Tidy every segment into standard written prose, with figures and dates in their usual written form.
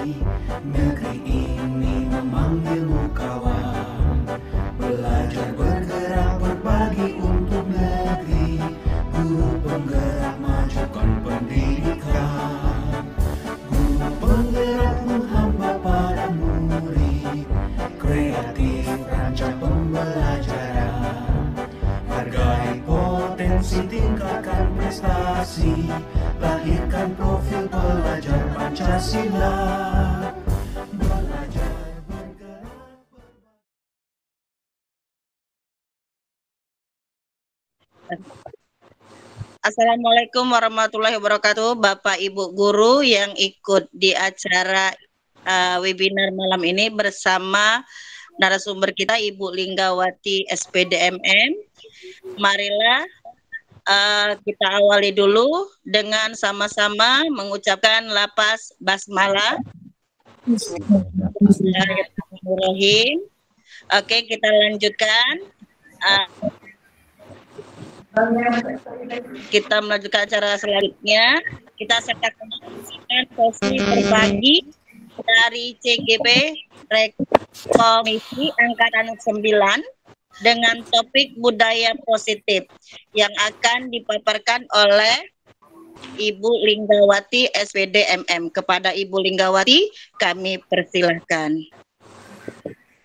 Negeri ini memanggilmu kawan. Belajar bergerak berbagi untuk negeri. Guru penggerak majukan pendidikan. Guru penggerak menghamba pada murid. Kreatif rancang pembelajaran. Hargai potensi, tingkatkan prestasi. Lahirkan profil pelajar Pancasila. Belajar bergerak. Assalamualaikum warahmatullahi wabarakatuh, Bapak Ibu guru yang ikut di acara webinar malam ini bersama narasumber kita Ibu Linggawati SPDMM. Marilah kita awali dulu dengan sama-sama mengucapkan lafaz basmalah. Bismillahirrahmanirrahim. Oke, kita lanjutkan. Kita melanjutkan acara selanjutnya. Kita sertakan sesi berbagi dari CGP Komisi Angkatan 9 dengan topik budaya positif yang akan dipaparkan oleh Ibu Linggawati SPDMM. Kepada Ibu Linggawati kami persilahkan.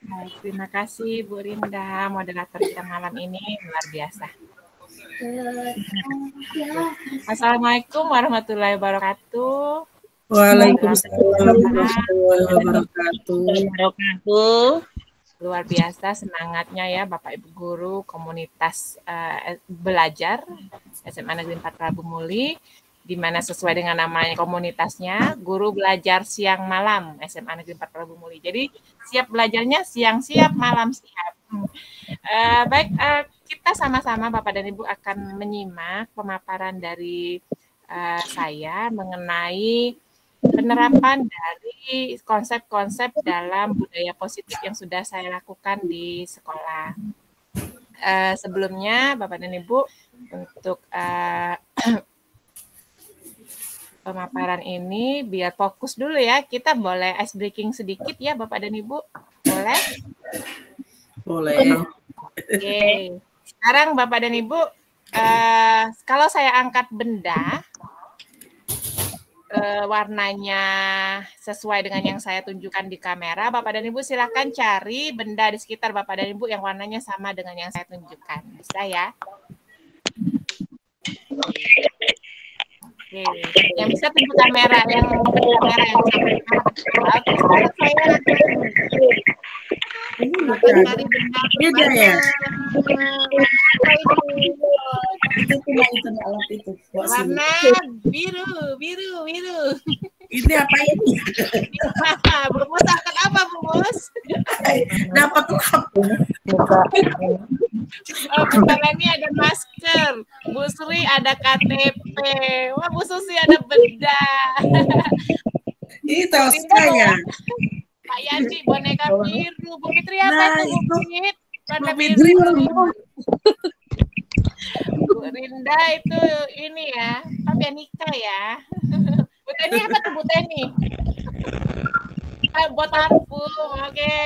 Baik, terima kasih Bu Rinda, moderator kita malam ini luar biasa. Assalamualaikum warahmatullahi wabarakatuh. Waalaikumsalam warahmatullahi wabarakatuh. Luar biasa semangatnya ya Bapak Ibu guru komunitas belajar SMA Negeri 4 Prabu Muli, di mana sesuai dengan namanya komunitasnya, guru belajar siang malam SMA Negeri 4 Prabu Muli. Jadi siap belajarnya siang siap, malam siap. Baik, kita sama-sama Bapak dan Ibu akan menyimak pemaparan dari saya mengenai penerapan dari konsep-konsep dalam budaya positif yang sudah saya lakukan di sekolah. Sebelumnya Bapak dan Ibu, untuk pemaparan ini biar fokus dulu ya, kita boleh ice breaking sedikit ya Bapak dan Ibu, boleh? Boleh. Oke. Sekarang Bapak dan Ibu, kalau saya angkat benda, warnanya sesuai dengan yang saya tunjukkan di kamera, Bapak dan Ibu silakan cari benda di sekitar Bapak dan Ibu yang warnanya sama dengan yang saya tunjukkan. Bisa ya? Oke. Yang bisa tunjuk kamera, yang sampai sekarang saya cari benda Beda ya? itu cuma itu alat itu. warna biru. Ini apa ini? Bu Mus angkat apa Bu Mus? Dapat lap. Oh, bukan, ini ada masker. Bu Sri ada KTP. Wah, Bu Susi ada benda. Ini Tosca ya? Pak Yandi boneka biru. Bu Fitri apa itu Bu Fit? Warna biru. Bu Rinda itu ini ya, Pak Bianika ya. Bu Teni apa tuh Bu Teni? Buat parfum, oke.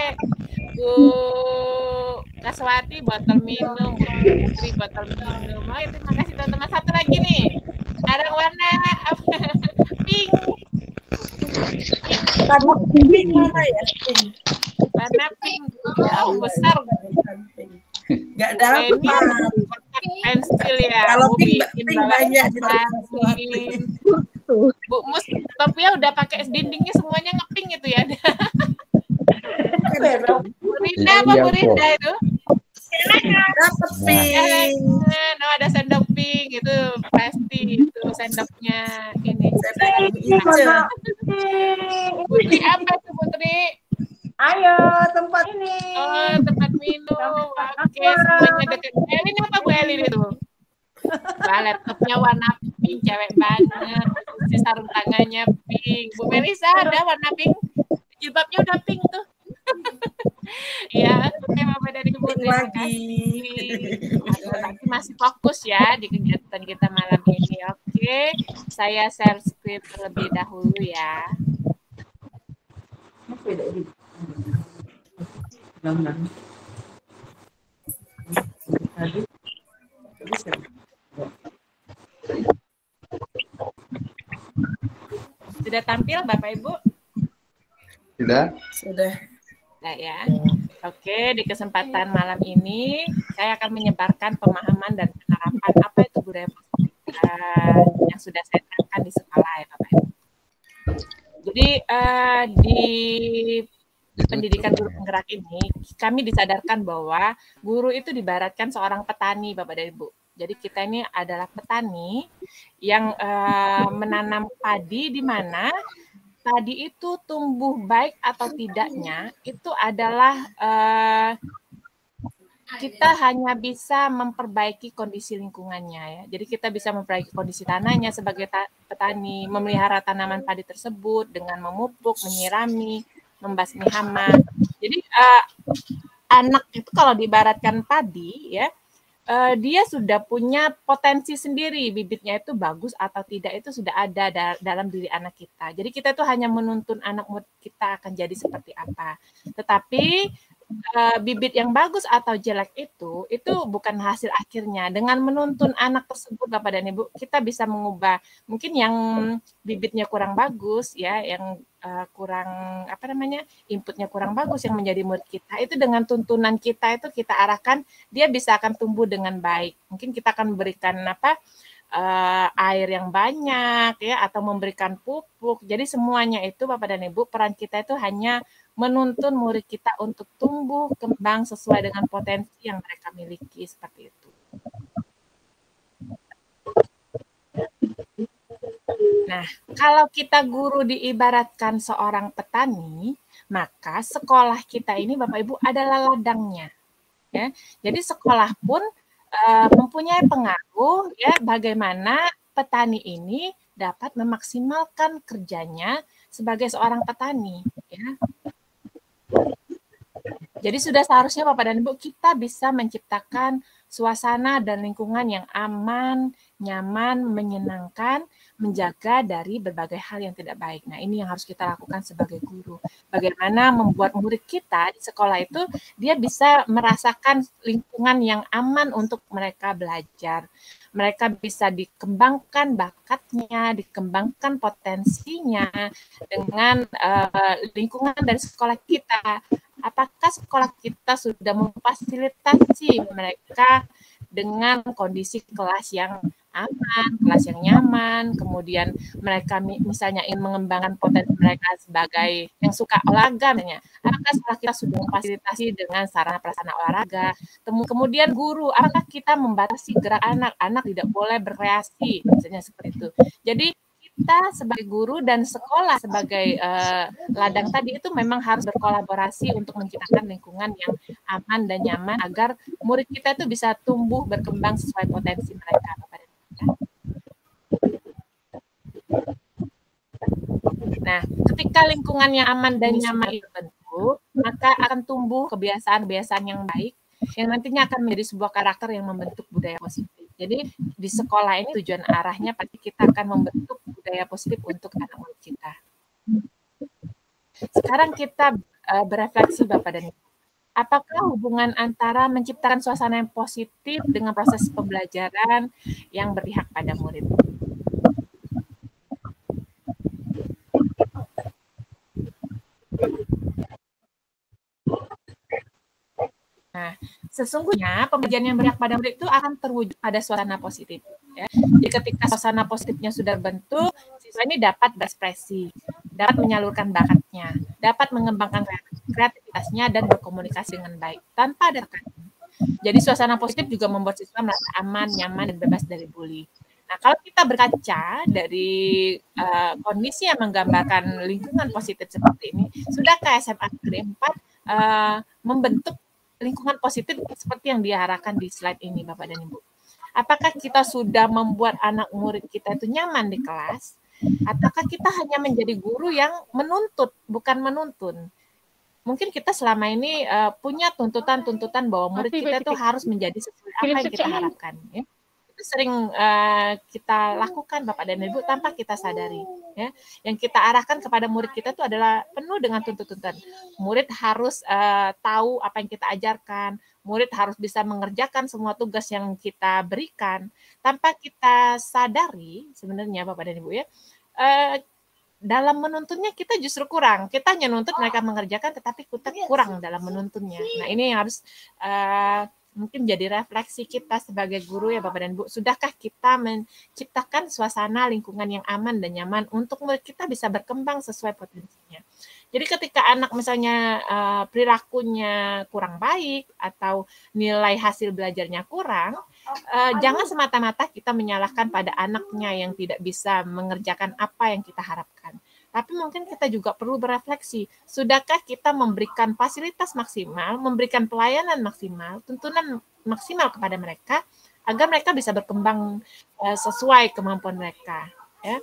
Bu Kaswati botol minum, Bu Putri botol minum. Oke, terima kasih teman-teman. Satu lagi nih, ada warna apa? Pink. Warna pink mana ya? Warna pink. Oh, besar. Nggak dapat. Pensil ya. Kalau pink bikin banyak. Bu Mus, topinya udah pakai dindingnya semuanya ngepink itu ya. Bu Rinda apa Bu Rinda itu? Dapat pink. No, ada sendok pink itu pasti itu sendoknya ini. Putri apa tuh Putri? Ayo tempat ini. Oh, tempat minum. Oke, semuanya dekat. Elin apa Bu Elin itu? Laptopnya warna pink, cewek banget. Si sarung tangannya pink. Bu Melisa ada warna pink. Jilbabnya udah pink tuh. Ya, oke Bapak dan Ibu, terima kasih. Nanti masih fokus ya di kegiatan kita malam ini. Oke, saya share screen terlebih dahulu ya. Sudah tampil Bapak Ibu? Sudah. Sudah. Nah ya. Oke, di kesempatan malam ini saya akan menyebarkan pemahaman dan penerapan apa itu budaya positif yang sudah saya terapkan di sekolah ya Bapak Ibu. Jadi di pendidikan guru penggerak ini kami disadarkan bahwa guru itu diibaratkan seorang petani Bapak dan Ibu. Jadi kita ini adalah petani yang menanam padi di mana padi itu tumbuh baik atau tidaknya itu adalah kita hanya bisa memperbaiki kondisi lingkungannya ya. Jadi kita bisa memperbaiki kondisi tanahnya sebagai petani, memelihara tanaman padi tersebut dengan memupuk, menyirami, membasmi hama. Jadi anak itu kalau diibaratkan padi ya, dia sudah punya potensi sendiri, bibitnya itu bagus atau tidak itu sudah ada dalam diri anak kita. Jadi kita itu hanya menuntun anak murid kita akan jadi seperti apa. Tetapi bibit yang bagus atau jelek itu bukan hasil akhirnya. Dengan menuntun anak tersebut Bapak dan Ibu, kita bisa mengubah mungkin yang bibitnya kurang bagus ya, yang kurang inputnya kurang bagus yang menjadi murid kita, itu dengan tuntunan kita itu kita arahkan dia bisa akan tumbuh dengan baik. Mungkin kita akan memberikan air yang banyak ya, atau memberikan pupuk. Jadi semuanya itu Bapak dan Ibu, peran kita itu hanya menuntun murid kita untuk tumbuh kembang sesuai dengan potensi yang mereka miliki, seperti itu. Nah, kalau kita guru diibaratkan seorang petani, maka sekolah kita ini Bapak Ibu adalah ladangnya. Ya. Jadi sekolah pun mempunyai pengaruh ya bagaimana petani ini dapat memaksimalkan kerjanya sebagai seorang petani. Ya. Jadi sudah seharusnya Bapak dan Ibu kita bisa menciptakan suasana dan lingkungan yang aman, nyaman, menyenangkan, menjaga dari berbagai hal yang tidak baik. Nah, ini yang harus kita lakukan sebagai guru. Bagaimana membuat murid kita di sekolah itu dia bisa merasakan lingkungan yang aman untuk mereka belajar. Mereka bisa dikembangkan bakatnya, dikembangkan potensinya dengan lingkungan dari sekolah kita. Apakah sekolah kita sudah memfasilitasi mereka dengan kondisi kelas yang aman, kelas yang nyaman, kemudian mereka misalnya ingin mengembangkan potensi mereka sebagai yang suka olahraga, misalnya. Apakah sekolah kita sudah memfasilitasi dengan sarana prasarana olahraga? Kemudian guru, apakah kita membatasi gerak anak tidak boleh berkreasi, misalnya seperti itu. Jadi kita sebagai guru dan sekolah sebagai ladang tadi itu memang harus berkolaborasi untuk menciptakan lingkungan yang aman dan nyaman agar murid kita itu bisa tumbuh berkembang sesuai potensi mereka. Nah, ketika lingkungan yang aman dan nyaman itu terbentuk, maka akan tumbuh kebiasaan-kebiasaan yang baik yang nantinya akan menjadi sebuah karakter yang membentuk budaya positif. Jadi di sekolah ini tujuan arahnya pasti kita akan membentuk budaya positif untuk anak murid kita. Sekarang kita berefleksi Bapak dan Ibu. Apakah hubungan antara menciptakan suasana yang positif dengan proses pembelajaran yang berpihak pada murid? Nah, sesungguhnya pembelajaran yang berpihak pada murid itu akan terwujud pada suasana positif. Ya. Jadi ketika suasana positifnya sudah terbentuk, siswa ini dapat berekspresi, dapat menyalurkan bakatnya, dapat mengembangkan kreativitasnya dan berkomunikasi dengan baik tanpa ada tekanan. Jadi suasana positif juga membuat siswa merasa aman, nyaman, dan bebas dari bully. Nah, kalau kita berkaca dari kondisi yang menggambarkan lingkungan positif seperti ini, sudahkah SMA Negeri 4 membentuk lingkungan positif seperti yang diarahkan di slide ini, Bapak dan Ibu? Apakah kita sudah membuat anak murid kita itu nyaman di kelas? Ataukah kita hanya menjadi guru yang menuntut, bukan menuntun? Mungkin kita selama ini punya tuntutan-tuntutan bahwa murid kita itu harus menjadi sesuai apa yang kita harapkan. Ya. Itu sering kita lakukan Bapak dan Ibu tanpa kita sadari. Ya. Yang kita arahkan kepada murid kita itu adalah penuh dengan tuntutan. Murid harus tahu apa yang kita ajarkan, murid harus bisa mengerjakan semua tugas yang kita berikan. Tanpa kita sadari sebenarnya Bapak dan Ibu ya, dalam menuntunnya kita justru kurang. Kita hanya nuntut mereka mengerjakan, tetapi kita kurang dalam menuntunnya. Nah ini yang harus mungkin jadi refleksi kita sebagai guru ya Bapak dan Ibu. Sudahkah kita menciptakan suasana lingkungan yang aman dan nyaman untuk murid kita bisa berkembang sesuai potensinya. Jadi ketika anak misalnya perilakunya kurang baik atau nilai hasil belajarnya kurang, jangan semata-mata kita menyalahkan pada anaknya yang tidak bisa mengerjakan apa yang kita harapkan. Tapi mungkin kita juga perlu berefleksi, sudahkah kita memberikan fasilitas maksimal, memberikan pelayanan maksimal, tuntunan maksimal kepada mereka, agar mereka bisa berkembang sesuai kemampuan mereka. Ya.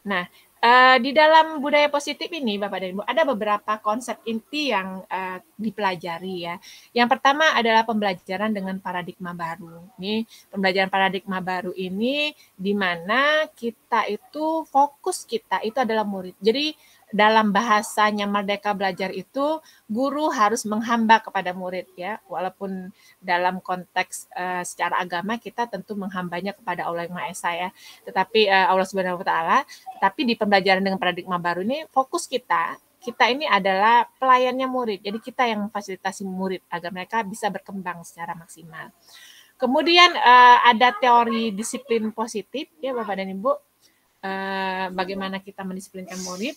Nah, di dalam budaya positif ini, Bapak dan Ibu, ada beberapa konsep inti yang dipelajari ya. Yang pertama adalah pembelajaran dengan paradigma baru. Ini pembelajaran paradigma baru ini di mana kita itu fokus kita itu adalah murid. Jadi dalam bahasanya Merdeka Belajar itu guru harus menghamba kepada murid ya. Walaupun dalam konteks secara agama kita tentu menghambanya kepada Allah yang Maha Esa ya. Tetapi Allah Subhanahu wa taala, tapi di pembelajaran dengan paradigma baru ini fokus kita ini adalah pelayannya murid. Jadi kita yang memfasilitasi murid agar mereka bisa berkembang secara maksimal. Kemudian ada teori disiplin positif ya Bapak dan Ibu. Bagaimana kita mendisiplinkan murid.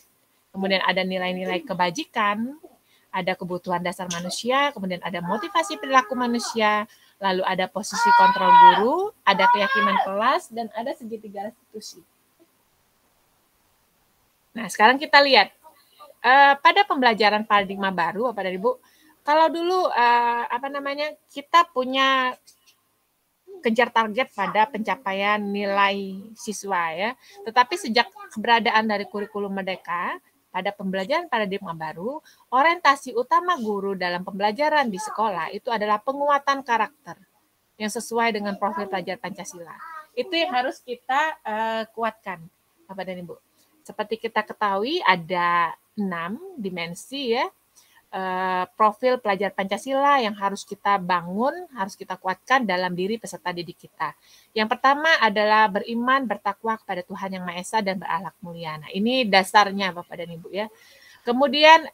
Kemudian ada nilai-nilai kebajikan, ada kebutuhan dasar manusia, kemudian ada motivasi perilaku manusia, lalu ada posisi kontrol guru, ada keyakinan kelas, dan ada segitiga restitusi. Nah, sekarang kita lihat pada pembelajaran paradigma baru, Bapak dan Ibu, kalau dulu kita punya kejar target pada pencapaian nilai siswa ya, tetapi sejak keberadaan dari kurikulum Merdeka pada pembelajaran paradigma baru, orientasi utama guru dalam pembelajaran di sekolah itu adalah penguatan karakter yang sesuai dengan profil pelajar Pancasila. Itu yang harus kita kuatkan, Bapak dan Ibu. Seperti kita ketahui ada 6 dimensi ya, profil pelajar Pancasila yang harus kita bangun, harus kita kuatkan dalam diri peserta didik kita. Yang pertama adalah beriman, bertakwa kepada Tuhan Yang Maha Esa dan berakhlak mulia. Nah, ini dasarnya Bapak dan Ibu ya. Kemudian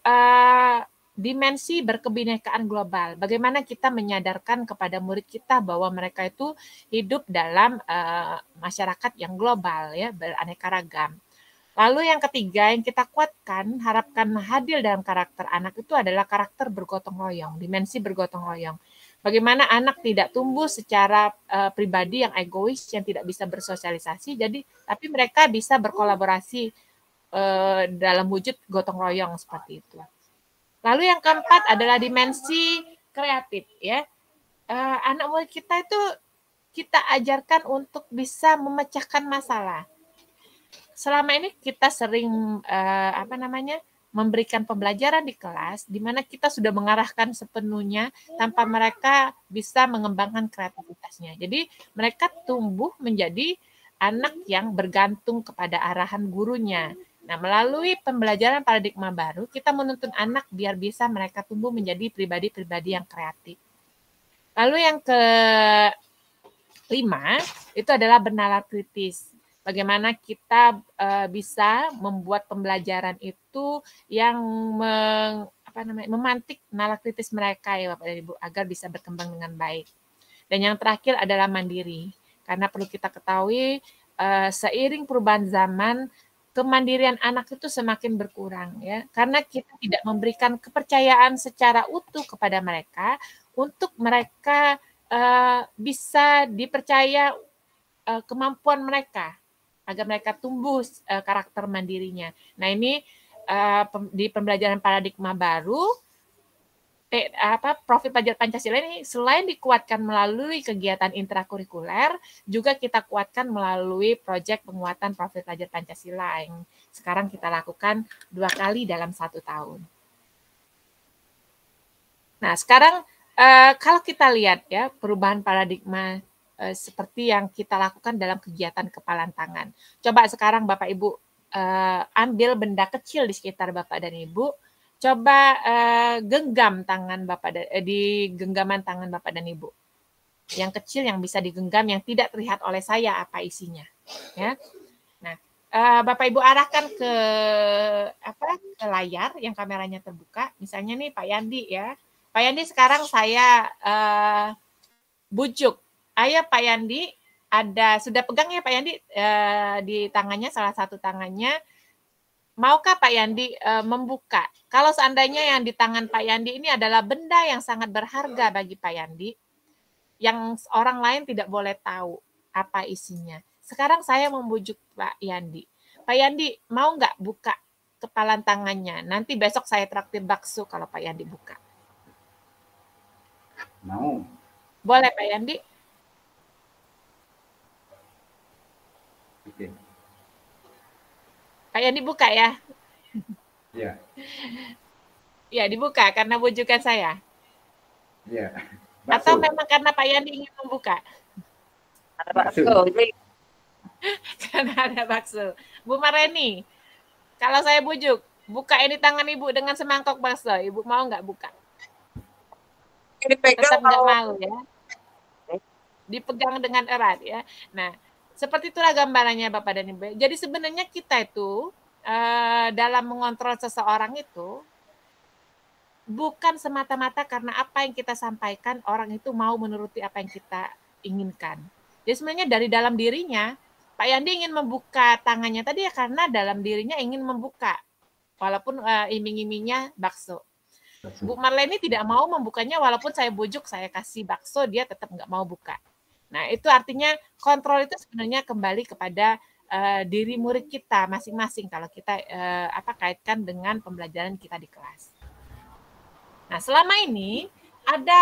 dimensi berkebinekaan global. Bagaimana kita menyadarkan kepada murid kita bahwa mereka itu hidup dalam masyarakat yang global ya, beraneka ragam. Lalu yang ketiga yang kita kuatkan, harapkan hadir dalam karakter anak itu adalah karakter bergotong royong, dimensi bergotong royong. Bagaimana anak tidak tumbuh secara pribadi yang egois, yang tidak bisa bersosialisasi, tapi mereka bisa berkolaborasi dalam wujud gotong royong seperti itu. Lalu yang keempat adalah dimensi kreatif ya. Anak murid kita itu kita ajarkan untuk bisa memecahkan masalah. Selama ini kita sering memberikan pembelajaran di kelas di mana kita sudah mengarahkan sepenuhnya tanpa mereka bisa mengembangkan kreativitasnya. Jadi mereka tumbuh menjadi anak yang bergantung kepada arahan gurunya. Nah, melalui pembelajaran paradigma baru, kita menuntun anak biar bisa mereka tumbuh menjadi pribadi-pribadi yang kreatif. Lalu yang kelima, itu adalah bernalar kritis. Bagaimana kita bisa membuat pembelajaran itu yang memantik nalar kritis mereka ya Bapak dan Ibu agar bisa berkembang dengan baik. Dan yang terakhir adalah mandiri. Karena perlu kita ketahui seiring perubahan zaman kemandirian anak itu semakin berkurang ya. Karena kita tidak memberikan kepercayaan secara utuh kepada mereka untuk mereka bisa dipercaya kemampuan mereka agar mereka tumbuh karakter mandirinya. Nah ini di pembelajaran paradigma baru, profil pelajar Pancasila ini selain dikuatkan melalui kegiatan intrakurikuler, juga kita kuatkan melalui proyek penguatan profil pelajar Pancasila yang sekarang kita lakukan 2 kali dalam 1 tahun. Nah, sekarang kalau kita lihat ya perubahan paradigma seperti yang kita lakukan dalam kegiatan kepalan tangan. Coba sekarang Bapak Ibu ambil benda kecil di sekitar Bapak dan Ibu, coba genggam tangan Bapak di genggaman tangan Bapak dan Ibu. Yang kecil yang bisa digenggam yang tidak terlihat oleh saya apa isinya, ya. Nah, Bapak Ibu arahkan ke layar yang kameranya terbuka. Misalnya nih Pak Yandi ya. Pak Yandi sekarang saya bujuk. Ayo Pak Yandi, sudah pegang ya Pak Yandi di tangannya, salah satu tangannya. Maukah Pak Yandi membuka? Kalau seandainya yang di tangan Pak Yandi ini adalah benda yang sangat berharga bagi Pak Yandi, yang orang lain tidak boleh tahu apa isinya. Sekarang saya membujuk Pak Yandi. Pak Yandi, mau nggak buka kepalan tangannya? Nanti besok saya traktir bakso kalau Pak Yandi buka. Mau. Boleh Pak Yandi? Oke. Pak Yandi buka ya? Iya. Ya, dibuka karena bujukan saya. Iya. Atau memang karena Pak Yandi ingin membuka? Ada bakso. Karena ada bakso. Bu Mareni, kalau saya bujuk, buka ini tangan Ibu dengan semangkok bakso. Ibu mau nggak buka? Tetap nggak mau ya. Dipegang dengan erat ya. Nah, seperti itulah gambarannya Bapak dan Ibu. Jadi sebenarnya kita itu dalam mengontrol seseorang itu bukan semata-mata karena apa yang kita sampaikan orang itu mau menuruti apa yang kita inginkan. Jadi sebenarnya dari dalam dirinya, Pak Yandi ingin membuka tangannya tadi ya karena dalam dirinya ingin membuka. Walaupun iming-imingnya bakso. Bu Marleni tidak mau membukanya walaupun saya bujuk, saya kasih bakso, dia tetap nggak mau buka. Nah, itu artinya kontrol itu sebenarnya kembali kepada diri murid kita masing-masing kalau kita kaitkan dengan pembelajaran kita di kelas. Nah, selama ini ada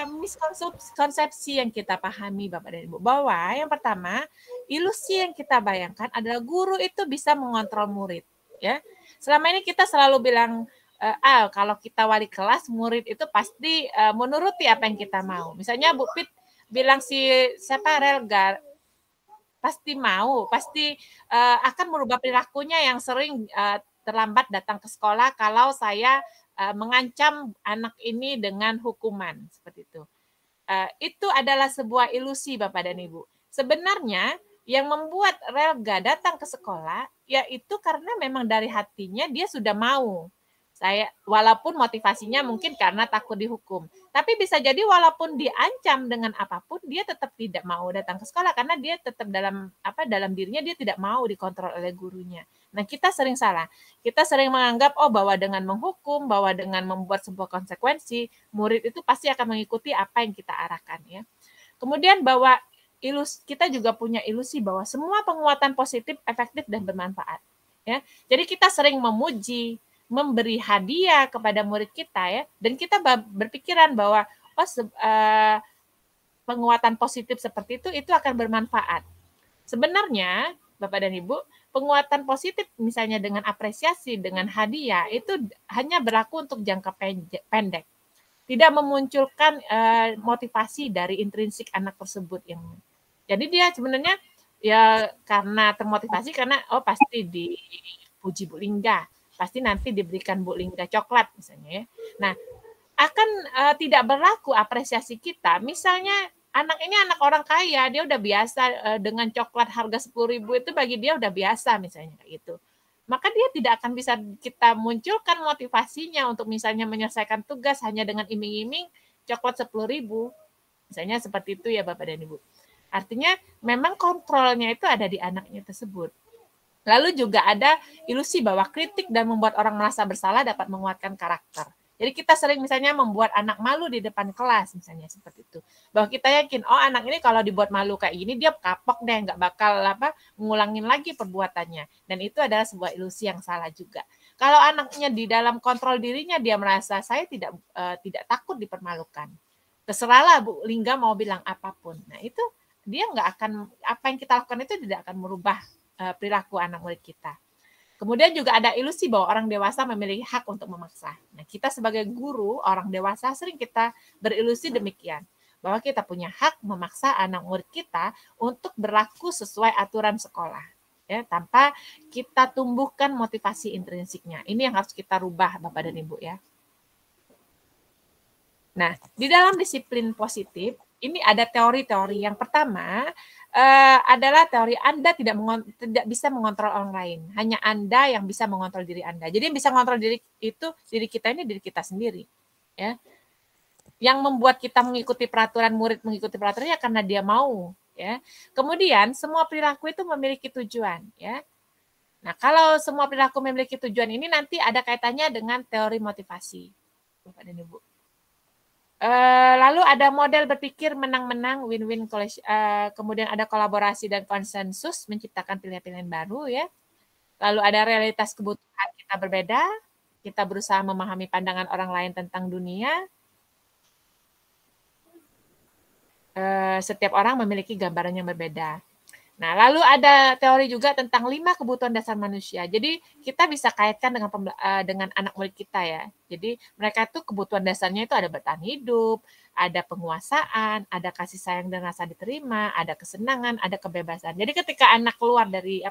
miskonsepsi yang kita pahami Bapak dan Ibu bahwa yang pertama, ilusi yang kita bayangkan adalah guru itu bisa mengontrol murid, ya. Selama ini kita selalu bilang kalau kita wali kelas, murid itu pasti menuruti apa yang kita mau. Misalnya Bu Pit bilang Relga pasti mau, pasti akan merubah perilakunya yang sering terlambat datang ke sekolah kalau saya mengancam anak ini dengan hukuman seperti itu. Itu adalah sebuah ilusi Bapak dan Ibu. Sebenarnya yang membuat Relga datang ke sekolah yaitu karena memang dari hatinya dia sudah mau. Walaupun motivasinya mungkin karena takut dihukum. Tapi bisa jadi walaupun diancam dengan apapun, dia tetap tidak mau datang ke sekolah karena dia tetap dalam dirinya dia tidak mau dikontrol oleh gurunya. Nah, kita sering salah. Kita sering menganggap bahwa dengan menghukum, bahwa dengan membuat sebuah konsekuensi, murid itu pasti akan mengikuti apa yang kita arahkan ya. Kemudian bahwa kita juga punya ilusi bahwa semua penguatan positif efektif dan bermanfaat ya. Jadi kita sering memuji, memberi hadiah kepada murid kita ya, dan kita berpikiran bahwa penguatan positif seperti itu akan bermanfaat. Sebenarnya Bapak dan Ibu, penguatan positif misalnya dengan apresiasi, dengan hadiah itu hanya berlaku untuk jangka pendek. Tidak memunculkan motivasi dari intrinsik anak tersebut yang. Jadi dia sebenarnya ya karena termotivasi karena pasti dipuji Bu Lingga, pasti nanti diberikan Bu Lingga coklat misalnya ya. Nah, akan tidak berlaku apresiasi kita. Misalnya anak ini anak orang kaya, dia udah biasa dengan coklat harga 10.000 itu bagi dia udah biasa misalnya kayak gitu. Maka dia tidak akan bisa kita munculkan motivasinya untuk misalnya menyelesaikan tugas hanya dengan iming-iming coklat 10.000. Misalnya seperti itu ya Bapak dan Ibu. Artinya memang kontrolnya itu ada di anaknya tersebut. Lalu juga ada ilusi bahwa kritik dan membuat orang merasa bersalah dapat menguatkan karakter. Jadi kita sering misalnya membuat anak malu di depan kelas misalnya seperti itu. Bahwa kita yakin anak ini kalau dibuat malu kayak gini dia kapok deh, nggak bakal ngulangin lagi perbuatannya. Dan itu adalah sebuah ilusi yang salah juga. Kalau anaknya di dalam kontrol dirinya dia merasa saya tidak takut dipermalukan. Terserahlah Bu Lingga mau bilang apapun. Nah itu dia nggak akan, apa yang kita lakukan itu tidak akan merubah perilaku anak murid kita. Kemudian juga ada ilusi bahwa orang dewasa memiliki hak untuk memaksa. Nah, kita sebagai guru, orang dewasa sering kita berilusi demikian, bahwa kita punya hak memaksa anak murid kita untuk berlaku sesuai aturan sekolah, ya, tanpa kita tumbuhkan motivasi intrinsiknya. Ini yang harus kita rubah, Bapak dan Ibu, ya. Nah, di dalam disiplin positif, ini ada teori-teori. Yang pertama adalah teori Anda tidak bisa mengontrol orang lain. Hanya Anda yang bisa mengontrol diri Anda. Jadi yang bisa mengontrol diri kita ini diri kita sendiri. Ya. Yang membuat kita mengikuti peraturan, murid mengikuti peraturannya karena dia mau. Ya. Kemudian semua perilaku itu memiliki tujuan. Ya. Nah, kalau semua perilaku memiliki tujuan ini nanti ada kaitannya dengan teori motivasi. Bapak dan Ibu. Lalu ada model berpikir menang-menang, win-win, kemudian ada kolaborasi dan konsensus menciptakan pilihan-pilihan baru, ya. Lalu ada realitas kebutuhan kita berbeda, kita berusaha memahami pandangan orang lain tentang dunia. Setiap orang memiliki gambaran yang berbeda. Nah, lalu ada teori juga tentang 5 kebutuhan dasar manusia. Jadi kita bisa kaitkan dengan anak murid kita, ya. Jadi mereka itu kebutuhan dasarnya itu ada bertahan hidup, ada penguasaan, ada kasih sayang dan rasa diterima, ada kesenangan, ada kebebasan. Jadi ketika anak keluar dari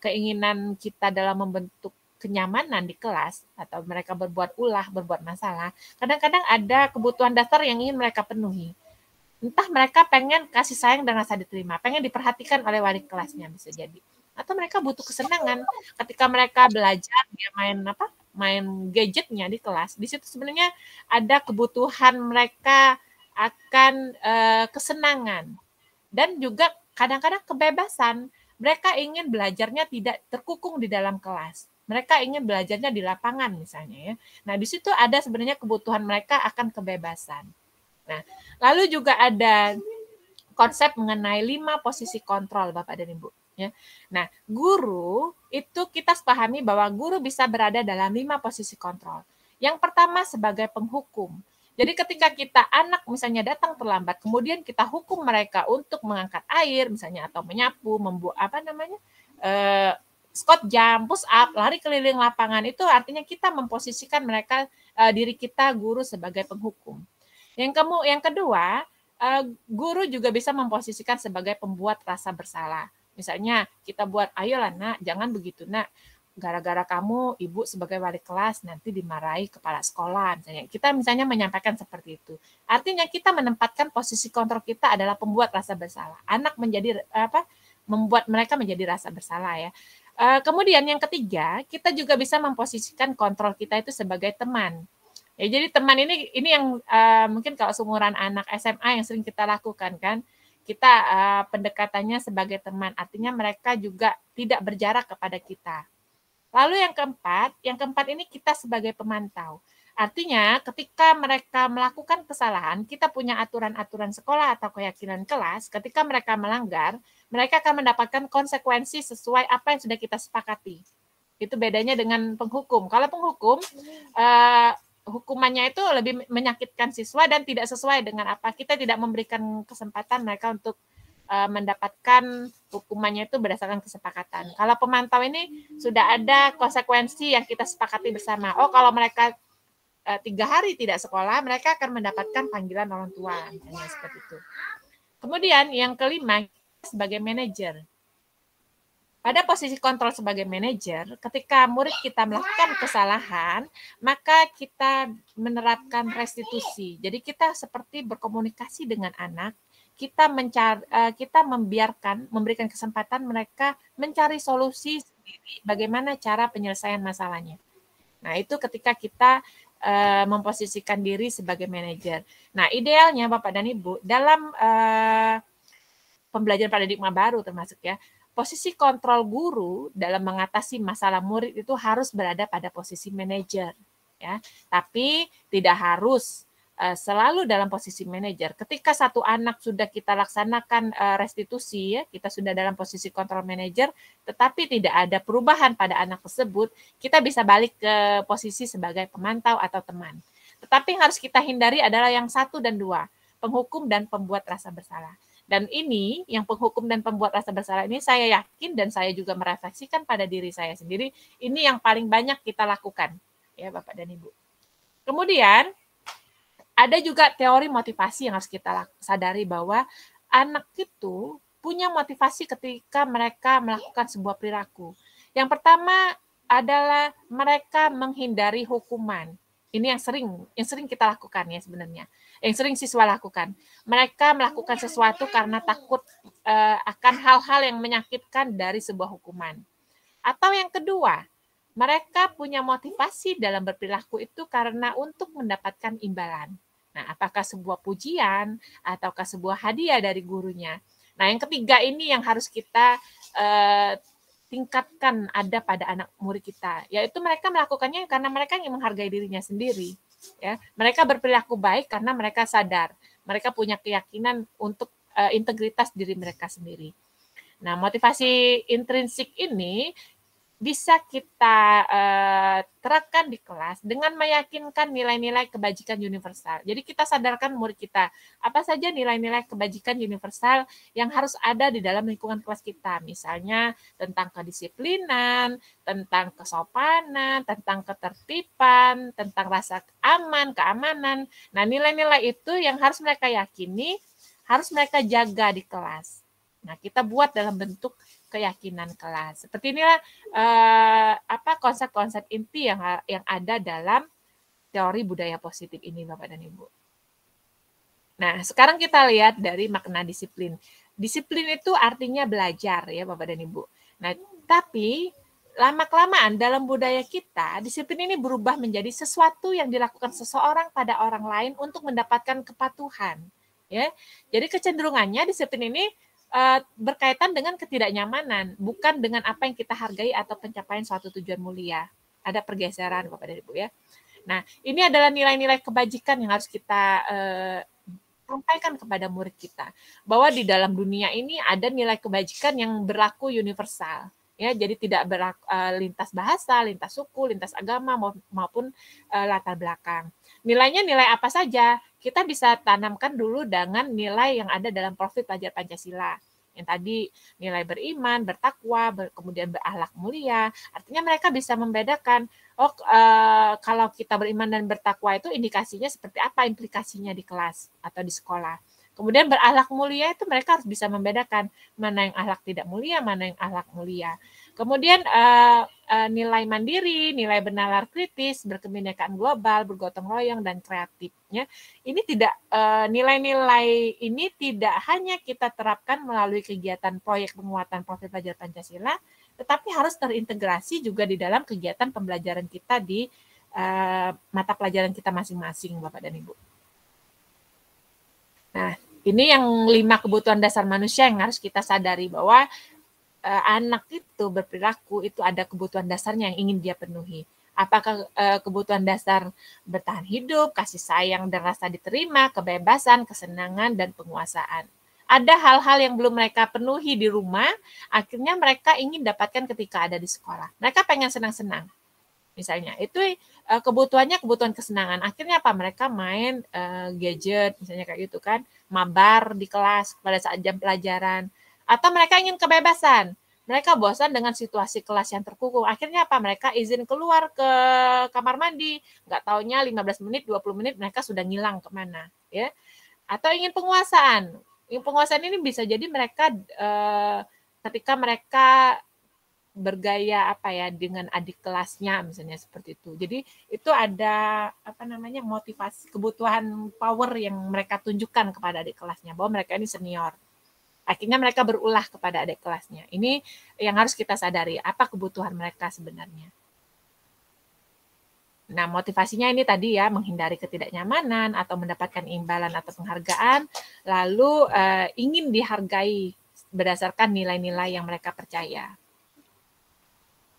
keinginan kita dalam membentuk kenyamanan di kelas atau mereka berbuat ulah, berbuat masalah, kadang-kadang ada kebutuhan dasar yang ingin mereka penuhi. Entah mereka pengen kasih sayang dan rasa diterima, pengen diperhatikan oleh wali kelasnya bisa jadi. Atau mereka butuh kesenangan ketika mereka belajar, dia main gadgetnya di kelas. Di situ sebenarnya ada kebutuhan mereka akan kesenangan dan juga kadang-kadang kebebasan. Mereka ingin belajarnya tidak terkukung di dalam kelas. Mereka ingin belajarnya di lapangan misalnya, ya. Nah, di situ ada sebenarnya kebutuhan mereka akan kebebasan. Nah, lalu juga ada konsep mengenai 5 posisi kontrol, Bapak dan Ibu. Ya. Nah, guru itu kita pahami bahwa guru bisa berada dalam 5 posisi kontrol. Yang pertama sebagai penghukum. Jadi ketika kita anak misalnya datang terlambat, kemudian kita hukum mereka untuk mengangkat air misalnya atau menyapu, membuat squat jump, push up, lari keliling lapangan, itu artinya kita memposisikan mereka diri kita guru sebagai penghukum. Yang kedua, guru juga bisa memposisikan sebagai pembuat rasa bersalah. Misalnya kita buat, ayolah nak, jangan begitu nak, gara-gara kamu ibu sebagai wali kelas nanti dimarahi kepala sekolah. Kita misalnya menyampaikan seperti itu. Artinya kita menempatkan posisi kontrol kita adalah pembuat rasa bersalah. Anak membuat mereka menjadi rasa bersalah, ya. Kemudian yang ketiga, kita juga bisa memposisikan kontrol kita itu sebagai teman. Ya, jadi teman ini yang mungkin kalau seumuran anak SMA yang sering kita lakukan kan, kita pendekatannya sebagai teman, artinya mereka juga tidak berjarak kepada kita. Lalu yang keempat ini kita sebagai pemantau. Artinya ketika mereka melakukan kesalahan, kita punya aturan-aturan sekolah atau keyakinan kelas, ketika mereka melanggar, mereka akan mendapatkan konsekuensi sesuai apa yang sudah kita sepakati. Itu bedanya dengan penghukum. Kalau penghukum, hukumannya itu lebih menyakitkan siswa dan tidak sesuai dengan apa. Kita tidak memberikan kesempatan mereka untuk mendapatkan hukumannya itu berdasarkan kesepakatan. Kalau pemantau ini sudah ada konsekuensi yang kita sepakati bersama. Oh, kalau mereka 3 hari tidak sekolah, mereka akan mendapatkan panggilan orang tua. Misalnya seperti itu. Kemudian yang kelima, sebagai manajer. Pada posisi kontrol sebagai manajer, ketika murid kita melakukan kesalahan, maka kita menerapkan restitusi. Jadi kita seperti berkomunikasi dengan anak, kita memberikan kesempatan mereka mencari solusi sendiri bagaimana cara penyelesaian masalahnya. Nah, itu ketika kita memposisikan diri sebagai manajer. Nah, idealnya Bapak dan Ibu dalam pembelajaran paradigma baru termasuk, ya, posisi kontrol guru dalam mengatasi masalah murid itu harus berada pada posisi manajer, ya. Tapi tidak harus selalu dalam posisi manajer. Ketika satu anak sudah kita laksanakan restitusi, ya, kita sudah dalam posisi kontrol manajer, tetapi tidak ada perubahan pada anak tersebut, kita bisa balik ke posisi sebagai pemantau atau teman. Tetapi yang harus kita hindari adalah yang 1 dan 2, penghukum dan pembuat rasa bersalah. Dan ini yang penghukum dan pembuat rasa bersalah ini saya yakin dan saya juga merefleksikan pada diri saya sendiri, ini yang paling banyak kita lakukan, ya Bapak dan Ibu. Kemudian ada juga teori motivasi yang harus kita sadari bahwa anak itu punya motivasi ketika mereka melakukan sebuah perilaku. Yang pertama adalah mereka menghindari hukuman. Ini yang sering kita lakukan ya sebenarnya. Yang sering siswa lakukan. Mereka melakukan sesuatu karena takut akan hal-hal yang menyakitkan dari sebuah hukuman. Atau yang kedua, mereka punya motivasi dalam berperilaku itu karena untuk mendapatkan imbalan. Nah, apakah sebuah pujian ataukah sebuah hadiah dari gurunya. Nah, yang ketiga ini yang harus kita tingkatkan ada pada anak murid kita, yaitu mereka melakukannya karena mereka ingin menghargai dirinya sendiri. Ya, mereka berperilaku baik karena mereka sadar, mereka punya keyakinan untuk integritas diri mereka sendiri. Nah, motivasi intrinsik ini bisa kita terapkan di kelas dengan meyakinkan nilai-nilai kebajikan universal. Jadi kita sadarkan murid kita, apa saja nilai-nilai kebajikan universal yang harus ada di dalam lingkungan kelas kita. Misalnya tentang kedisiplinan, tentang kesopanan, tentang ketertiban, tentang rasa aman, keamanan. Nah, nilai-nilai itu yang harus mereka yakini, harus mereka jaga di kelas. Nah, kita buat dalam bentuk keyakinan kelas. Seperti inilah konsep-konsep inti yang ada dalam teori budaya positif ini, Bapak dan Ibu. Nah, sekarang kita lihat dari makna disiplin. Disiplin itu artinya belajar ya, Bapak dan Ibu. Nah, tapi lama-kelamaan dalam budaya kita, disiplin ini berubah menjadi sesuatu yang dilakukan seseorang pada orang lain untuk mendapatkan kepatuhan. Ya, jadi kecenderungannya disiplin ini berkaitan dengan ketidaknyamanan, bukan dengan apa yang kita hargai atau pencapaian suatu tujuan mulia. Ada pergeseran, Bapak dan Ibu ya. Nah, ini adalah nilai-nilai kebajikan yang harus kita sampaikan kepada murid kita, bahwa di dalam dunia ini ada nilai kebajikan yang berlaku universal. Ya, jadi tidak lintas bahasa, lintas suku, lintas agama maupun latar belakang. Nilainya nilai apa saja? Kita bisa tanamkan dulu dengan nilai yang ada dalam profil pelajar Pancasila. Yang tadi nilai beriman, bertakwa, kemudian berakhlak mulia. Artinya mereka bisa membedakan, kalau kita beriman dan bertakwa itu indikasinya seperti apa, implikasinya di kelas atau di sekolah. Kemudian berakhlak mulia itu mereka harus bisa membedakan mana yang akhlak tidak mulia, mana yang akhlak mulia. Kemudian nilai mandiri, nilai bernalar kritis, berkebinekaan global, bergotong royong dan kreatifnya. Ini tidak nilai-nilai ini tidak hanya kita terapkan melalui kegiatan proyek penguatan profil pelajar Pancasila, tetapi harus terintegrasi juga di dalam kegiatan pembelajaran kita di mata pelajaran kita masing-masing, Bapak dan Ibu. Nah, ini yang 5 kebutuhan dasar manusia yang harus kita sadari bahwa anak itu berperilaku itu ada kebutuhan dasarnya yang ingin dia penuhi. Apakah kebutuhan dasar bertahan hidup, kasih sayang dan rasa diterima, kebebasan, kesenangan, dan penguasaan. Ada hal-hal yang belum mereka penuhi di rumah, akhirnya mereka ingin dapatkan ketika ada di sekolah. Mereka pengen senang-senang. Misalnya, itu kebutuhannya kebutuhan kesenangan. Akhirnya apa? Mereka main gadget, misalnya kayak gitu kan, mabar di kelas pada saat jam pelajaran. Atau mereka ingin kebebasan. Mereka bosan dengan situasi kelas yang terkungkung. Akhirnya apa? Mereka izin keluar ke kamar mandi. Nggak taunya 15 menit, 20 menit mereka sudah ngilang kemana. Ya. Atau ingin penguasaan. Penguasaan ini bisa jadi mereka ketika mereka bergaya dengan adik kelasnya misalnya seperti itu. Jadi itu ada motivasi, kebutuhan power yang mereka tunjukkan kepada adik kelasnya bahwa mereka ini senior. Akhirnya mereka berulah kepada adik kelasnya. Ini yang harus kita sadari, apa kebutuhan mereka sebenarnya. Nah, motivasinya ini tadi ya, menghindari ketidaknyamanan atau mendapatkan imbalan atau penghargaan, lalu ingin dihargai berdasarkan nilai-nilai yang mereka percaya.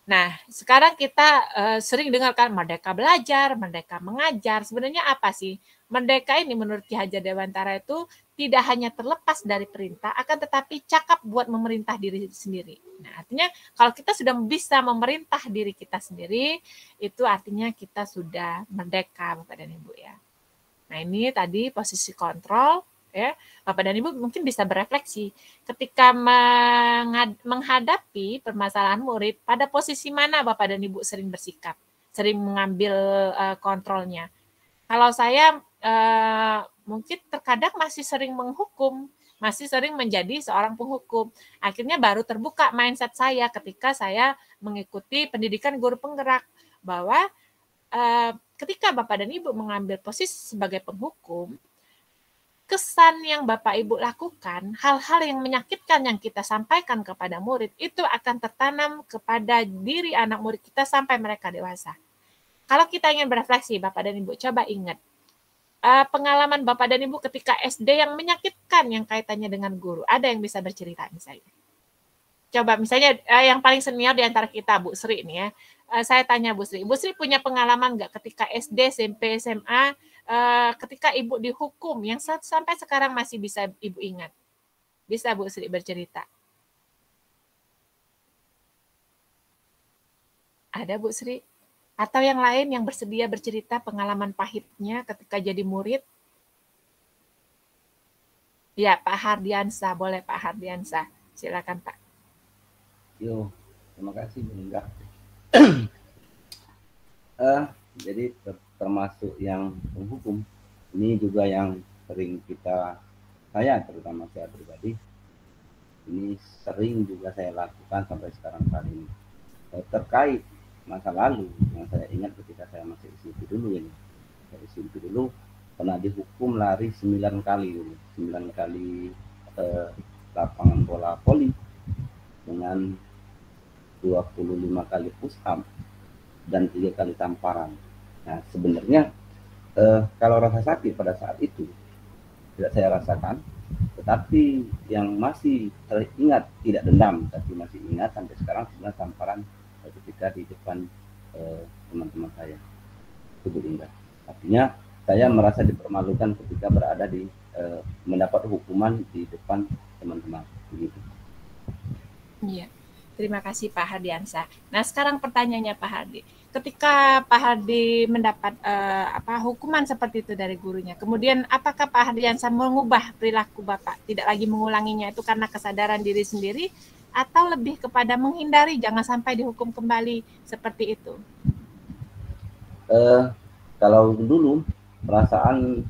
Nah, sekarang kita sering dengarkan merdeka belajar, merdeka mengajar. Sebenarnya apa sih? Merdeka ini menurut Ki Hajar Dewantara itu tidak hanya terlepas dari perintah, akan tetapi cakap buat memerintah diri sendiri. Nah, artinya kalau kita sudah bisa memerintah diri kita sendiri, itu artinya kita sudah merdeka, Bapak dan Ibu ya. Nah, ini tadi posisi kontrol. ya, Bapak dan Ibu mungkin bisa berefleksi ketika menghadapi permasalahan murid, pada posisi mana Bapak dan Ibu sering bersikap, sering mengambil kontrolnya. Kalau saya mungkin terkadang masih sering menghukum, masih sering menjadi seorang penghukum. Akhirnya baru terbuka mindset saya ketika saya mengikuti pendidikan guru penggerak, bahwa ketika Bapak dan Ibu mengambil posisi sebagai penghukum, kesan yang Bapak Ibu lakukan, hal-hal yang menyakitkan yang kita sampaikan kepada murid, itu akan tertanam kepada diri anak murid kita sampai mereka dewasa. Kalau kita ingin berefleksi, Bapak dan Ibu, coba ingat pengalaman Bapak dan Ibu ketika SD yang menyakitkan yang kaitannya dengan guru. Ada yang bisa bercerita misalnya? Coba misalnya yang paling senior di antara kita, Bu Sri ini ya. Saya tanya Bu Sri punya pengalaman nggak ketika SD, SMP, SMA, ketika Ibu dihukum yang sampai sekarang masih bisa Ibu ingat? Bisa Bu Sri bercerita? Ada Bu Sri? Atau yang lain yang bersedia bercerita pengalaman pahitnya ketika jadi murid? Ya, Pak Hardiansa. Boleh Pak Hardiansa. Silakan Pak. Yo, terima kasih Bu Lingga. Jadi termasuk yang penghukum, ini juga yang sering saya terutama saya pribadi, ini sering juga saya lakukan sampai sekarang kali ini. Terkait masa lalu yang saya ingat ketika saya masih SMP dulu ini. Dari SMP dulu pernah dihukum lari 9 kali dulu. 9 kali lapangan bola voli dengan 25 kali push up dan 3 kali tamparan. Nah, sebenarnya kalau rasa sakit pada saat itu tidak saya rasakan, tetapi yang masih teringat, tidak dendam, tapi masih ingat sampai sekarang sebenarnya tamparan ketika di depan teman-teman saya. Itu Bu Linda. Artinya saya merasa dipermalukan ketika berada di mendapat hukuman di depan teman-teman. Begitu. Iya. Terima kasih Pak Hardiansa. Nah, sekarang pertanyaannya Pak Hardi. Ketika Pak Hardi mendapat hukuman seperti itu dari gurunya, kemudian apakah Pak Hardiansa mengubah perilaku Bapak? Tidak lagi mengulanginya itu karena kesadaran diri sendiri, atau lebih kepada menghindari jangan sampai dihukum kembali seperti itu? Kalau dulu perasaan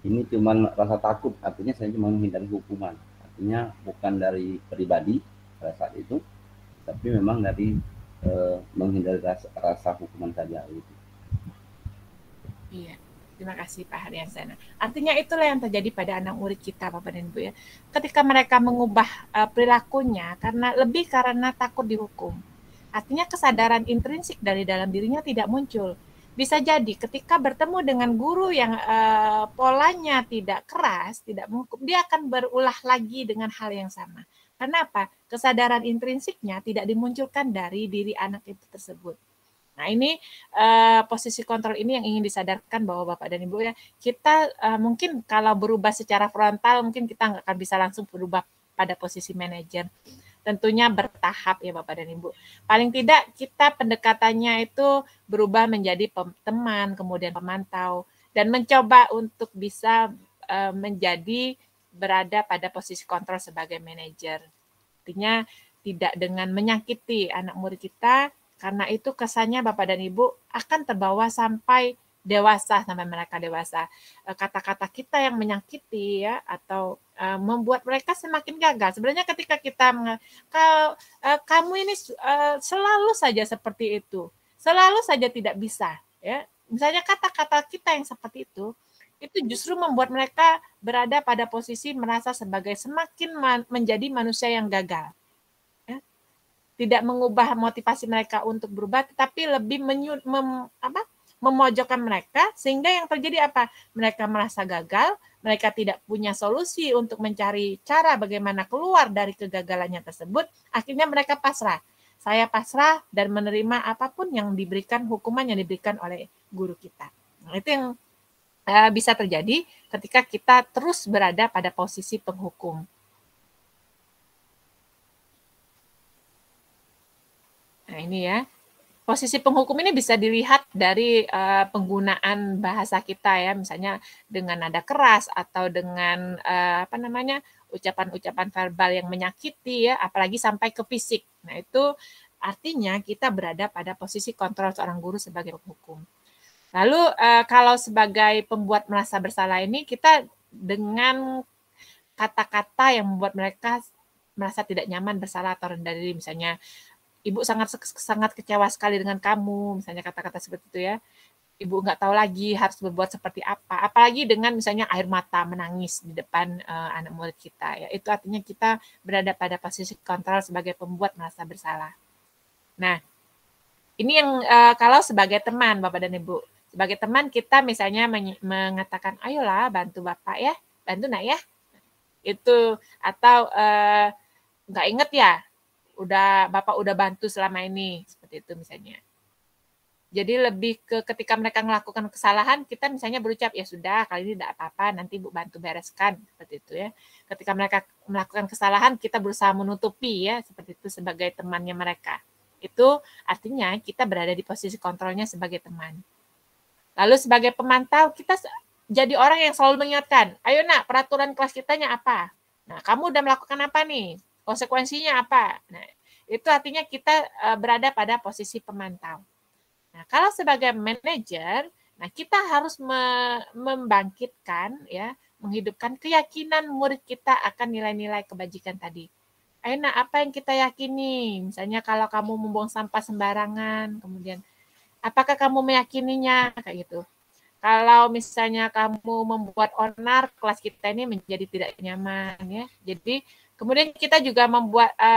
ini cuma rasa takut, artinya saya cuma menghindari hukuman. Artinya bukan dari pribadi pada saat itu, tapi memang dari menghindari rasa hukuman saja itu. Iya, terima kasih Pak Hardiansana. Artinya itulah yang terjadi pada anak murid kita, Bapak dan Ibu ya. Ketika mereka mengubah perilakunya karena takut dihukum. Artinya kesadaran intrinsik dari dalam dirinya tidak muncul. Bisa jadi ketika bertemu dengan guru yang polanya tidak keras, tidak menghukum, dia akan berulah lagi dengan hal yang sama. Kenapa? Kesadaran intrinsiknya tidak dimunculkan dari diri anak itu tersebut. Nah, ini posisi kontrol ini yang ingin disadarkan bahwa Bapak dan Ibu ya, kita mungkin kalau berubah secara frontal, mungkin kita nggak akan bisa langsung berubah pada posisi manajer. Tentunya bertahap ya Bapak dan Ibu. Paling tidak kita pendekatannya itu berubah menjadi teman, kemudian pemantau, dan mencoba untuk bisa berada pada posisi kontrol sebagai manajer. Artinya tidak dengan menyakiti anak murid kita, karena itu kesannya Bapak dan Ibu akan terbawa sampai dewasa, sampai mereka dewasa. Kata-kata kita yang menyakiti ya, atau membuat mereka semakin gagal. Sebenarnya ketika kita kamu ini selalu saja seperti itu, selalu saja tidak bisa ya. Misalnya kata-kata kita yang seperti itu justru membuat mereka berada pada posisi merasa sebagai semakin menjadi manusia yang gagal. Ya. Tidak mengubah motivasi mereka untuk berubah, tetapi lebih memojokkan mereka, sehingga yang terjadi apa? Mereka merasa gagal, mereka tidak punya solusi untuk mencari cara bagaimana keluar dari kegagalannya tersebut, akhirnya mereka pasrah. Saya pasrah dan menerima apapun yang diberikan, hukuman yang diberikan oleh guru kita. Nah, itu yang bisa terjadi ketika kita terus berada pada posisi penghukum. Nah, ini ya. posisi penghukum ini bisa dilihat dari penggunaan bahasa kita ya, misalnya dengan nada keras atau dengan ucapan-ucapan verbal yang menyakiti ya, apalagi sampai ke fisik. Nah, itu artinya kita berada pada posisi kontrol seorang guru sebagai penghukum. Lalu kalau sebagai pembuat merasa bersalah ini, kita dengan kata-kata yang membuat mereka merasa tidak nyaman, bersalah atau rendah diri, misalnya ibu sangat kecewa sekali dengan kamu, misalnya kata-kata seperti itu ya. Ibu nggak tahu lagi harus berbuat seperti apa. Apalagi dengan misalnya air mata menangis di depan anak murid kita. Ya, itu artinya kita berada pada posisi kontrol sebagai pembuat merasa bersalah. Nah, ini yang kalau sebagai teman Bapak dan Ibu. Sebagai teman kita misalnya mengatakan, ayolah bantu Bapak ya, bantu nak ya. Itu atau nggak inget ya, Bapak udah bantu selama ini, seperti itu misalnya. Jadi lebih ke ketika mereka melakukan kesalahan, kita misalnya berucap, ya sudah, kali ini tidak apa-apa, nanti Ibu bantu bereskan, seperti itu ya. Ketika mereka melakukan kesalahan, kita berusaha menutupi ya, seperti itu sebagai temannya mereka. Itu artinya kita berada di posisi kontrolnya sebagai teman. Lalu sebagai pemantau, kita jadi orang yang selalu mengingatkan, ayo nak, peraturan kelas kitanya apa? Nah, kamu udah melakukan apa nih? Konsekuensinya apa? Nah, itu artinya kita berada pada posisi pemantau. Nah, kalau sebagai manajer, nah kita harus membangkitkan ya, menghidupkan keyakinan murid kita akan nilai-nilai kebajikan tadi. Ayo nak, apa yang kita yakini? Misalnya kalau kamu membuang sampah sembarangan, kemudian apakah kamu meyakininya kayak gitu? Kalau misalnya kamu membuat onar, kelas kita ini menjadi tidak nyaman ya. Jadi kemudian kita juga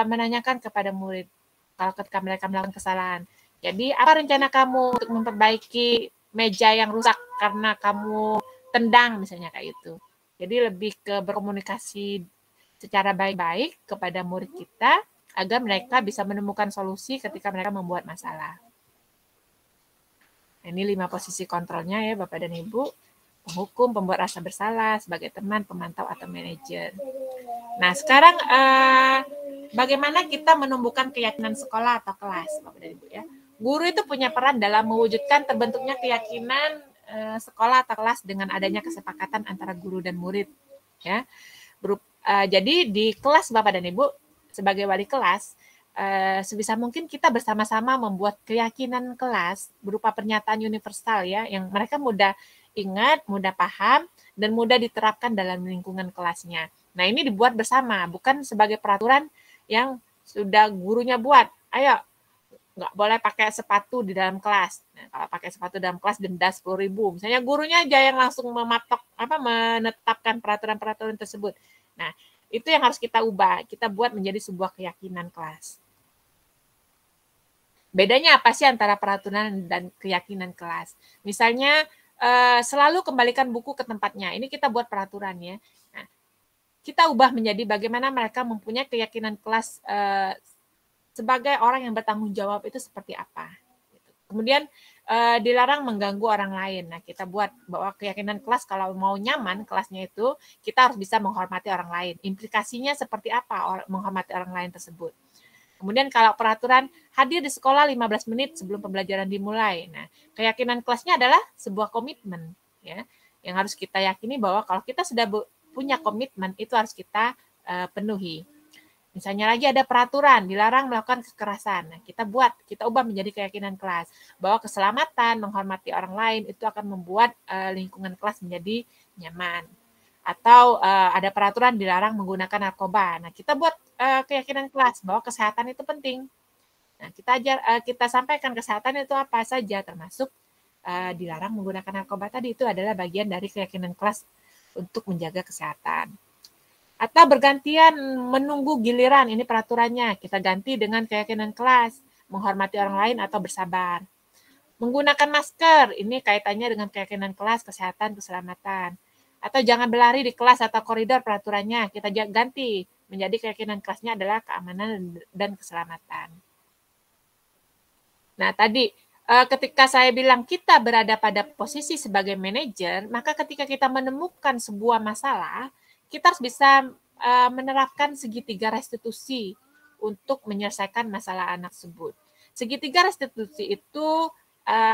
menanyakan kepada murid kalau ketika mereka melakukan kesalahan. Jadi apa rencana kamu untuk memperbaiki meja yang rusak karena kamu tendang misalnya kayak itu. Jadi lebih ke berkomunikasi secara baik-baik kepada murid kita agar mereka bisa menemukan solusi ketika mereka membuat masalah. Ini 5 posisi kontrolnya ya Bapak dan Ibu. Penghukum, pembuat rasa bersalah, sebagai teman, pemantau, atau manajer. Nah, sekarang bagaimana kita menumbuhkan keyakinan sekolah atau kelas, Bapak dan Ibu ya. Guru itu punya peran dalam mewujudkan terbentuknya keyakinan sekolah atau kelas dengan adanya kesepakatan antara guru dan murid. Ya. Jadi di kelas Bapak dan Ibu, sebagai wali kelas, sebisa mungkin kita bersama-sama membuat keyakinan kelas berupa pernyataan universal ya, yang mereka mudah ingat, mudah paham, dan mudah diterapkan dalam lingkungan kelasnya. Nah, ini dibuat bersama, bukan sebagai peraturan yang sudah gurunya buat. Ayo, nggak boleh pakai sepatu di dalam kelas. Nah, kalau pakai sepatu dalam kelas denda 10.000. Misalnya gurunya aja yang langsung menetapkan peraturan-peraturan tersebut. Nah, itu yang harus kita ubah. Kita buat menjadi sebuah keyakinan kelas. Bedanya apa sih antara peraturan dan keyakinan kelas? Misalnya, selalu kembalikan buku ke tempatnya. Ini kita buat peraturan ya. Nah, kita ubah menjadi bagaimana mereka mempunyai keyakinan kelas sebagai orang yang bertanggung jawab itu seperti apa. Kemudian dilarang mengganggu orang lain. Nah, kita buat bahwa keyakinan kelas kalau mau nyaman kelasnya itu, kita harus bisa menghormati orang lain. Implikasinya seperti apa menghormati orang lain tersebut. Kemudian kalau peraturan hadir di sekolah 15 menit sebelum pembelajaran dimulai. Nah, keyakinan kelasnya adalah sebuah komitmen ya, yang harus kita yakini bahwa kalau kita sudah punya komitmen itu harus kita penuhi. Misalnya lagi ada peraturan dilarang melakukan kekerasan. Nah, kita ubah menjadi keyakinan kelas bahwa keselamatan, menghormati orang lain itu akan membuat lingkungan kelas menjadi nyaman. Atau ada peraturan dilarang menggunakan narkoba. Nah, kita buat keyakinan kelas bahwa kesehatan itu penting. Nah, kita sampaikan kesehatan itu apa saja, termasuk dilarang menggunakan narkoba tadi, itu adalah bagian dari keyakinan kelas untuk menjaga kesehatan. Atau bergantian menunggu giliran, ini peraturannya, kita ganti dengan keyakinan kelas, menghormati orang lain atau bersabar. Menggunakan masker, ini kaitannya dengan keyakinan kelas, kesehatan, keselamatan. Atau jangan berlari di kelas atau koridor, peraturannya kita ganti menjadi keyakinan kelasnya adalah keamanan dan keselamatan. Nah, tadi ketika saya bilang kita berada pada posisi sebagai manajer, maka ketika kita menemukan sebuah masalah, kita harus bisa menerapkan segitiga restitusi untuk menyelesaikan masalah anak tersebut. segitiga restitusi itu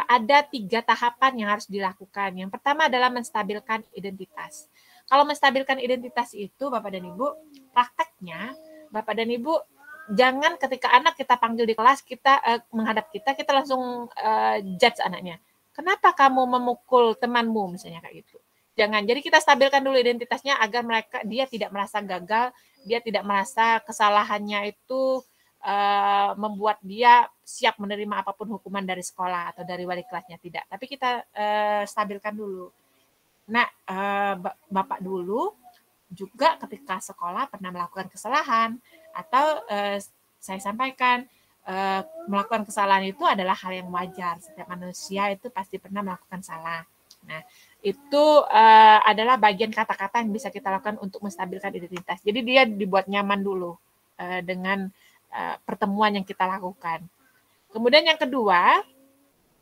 ada 3 tahapan yang harus dilakukan. Yang pertama adalah menstabilkan identitas. Kalau menstabilkan identitas itu, Bapak dan Ibu, prakteknya, Bapak dan Ibu, jangan ketika anak kita panggil di kelas, kita menghadap kita langsung judge anaknya. Kenapa kamu memukul temanmu, misalnya kayak gitu. Jangan. Jadi kita stabilkan dulu identitasnya agar dia tidak merasa gagal, dia tidak merasa kesalahannya itu membuat dia siap menerima apapun hukuman dari sekolah atau dari wali kelasnya, tidak. Tapi kita stabilkan dulu. Nah, Bapak dulu juga ketika sekolah pernah melakukan kesalahan atau saya sampaikan melakukan kesalahan itu adalah hal yang wajar. Setiap manusia itu pasti pernah melakukan salah. Nah, itu adalah bagian kata-kata yang bisa kita lakukan untuk menstabilkan identitas. Jadi dia dibuat nyaman dulu dengan pertemuan yang kita lakukan. Kemudian yang kedua,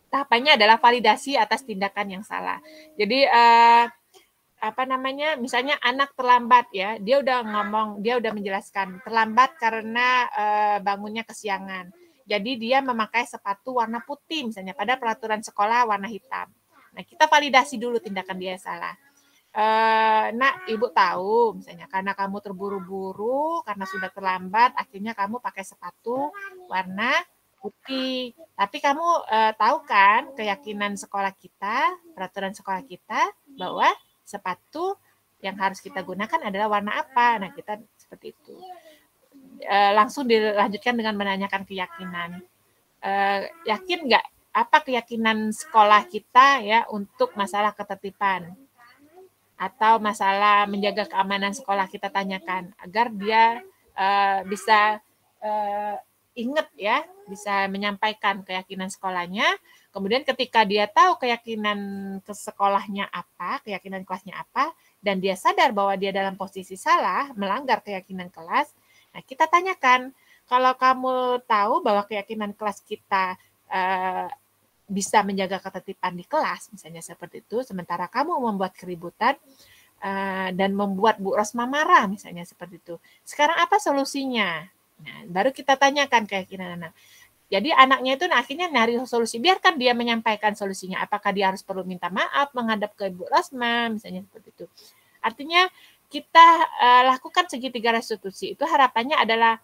tahapannya adalah validasi atas tindakan yang salah. Jadi misalnya anak terlambat ya, dia udah ngomong, dia udah menjelaskan terlambat karena bangunnya kesiangan. Jadi dia memakai sepatu warna putih misalnya, pada peraturan sekolah warna hitam. Nah, kita validasi dulu tindakan dia salah. Nak, ibu tahu misalnya karena kamu terburu-buru, karena sudah terlambat, akhirnya kamu pakai sepatu warna putih. Tapi kamu tahu kan keyakinan sekolah kita, peraturan sekolah kita bahwa sepatu yang harus kita gunakan adalah warna apa? Nah, kita seperti itu. Langsung dilanjutkan dengan menanyakan keyakinan. Yakin nggak apa keyakinan sekolah kita ya untuk masalah ketertiban atau masalah menjaga keamanan sekolah, kita tanyakan agar dia bisa ingat ya, bisa menyampaikan keyakinan sekolahnya. Kemudian ketika dia tahu keyakinan ke sekolahnya apa, keyakinan kelasnya apa, dan dia sadar bahwa dia dalam posisi salah, melanggar keyakinan kelas, nah kita tanyakan, kalau kamu tahu bahwa keyakinan kelas kita bisa menjaga ketertiban di kelas, misalnya seperti itu, sementara kamu membuat keributan dan membuat Bu Rosma marah, misalnya seperti itu. Sekarang apa solusinya? Nah, baru kita tanyakan keyakinan anak. Jadi anaknya itu akhirnya nyari solusi, biarkan dia menyampaikan solusinya. Apakah dia harus perlu minta maaf menghadap ke Bu Rosma, misalnya seperti itu. Artinya kita lakukan segitiga restitusi, itu harapannya adalah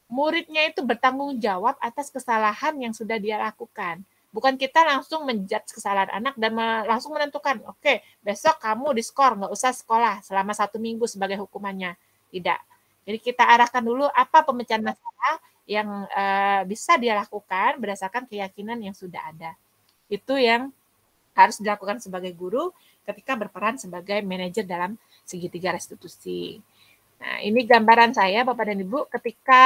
muridnya itu bertanggung jawab atas kesalahan yang sudah dia lakukan. Bukan kita langsung menjudge kesalahan anak dan langsung menentukan, oke, besok kamu diskor, nggak usah sekolah selama 1 minggu sebagai hukumannya. Tidak. Jadi kita arahkan dulu apa pemecahan masalah yang bisa dia lakukan berdasarkan keyakinan yang sudah ada. Itu yang harus dilakukan sebagai guru ketika berperan sebagai manajer dalam segitiga restitusi. Nah, ini gambaran saya Bapak dan Ibu ketika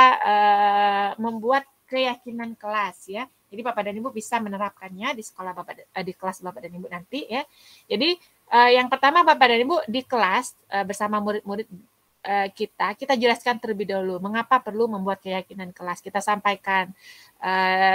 membuat keyakinan kelas ya. Jadi Bapak dan Ibu bisa menerapkannya di sekolah di kelas Bapak dan Ibu nanti ya. Jadi yang pertama Bapak dan Ibu di kelas bersama murid-murid kita jelaskan terlebih dahulu mengapa perlu membuat keyakinan kelas. Kita sampaikan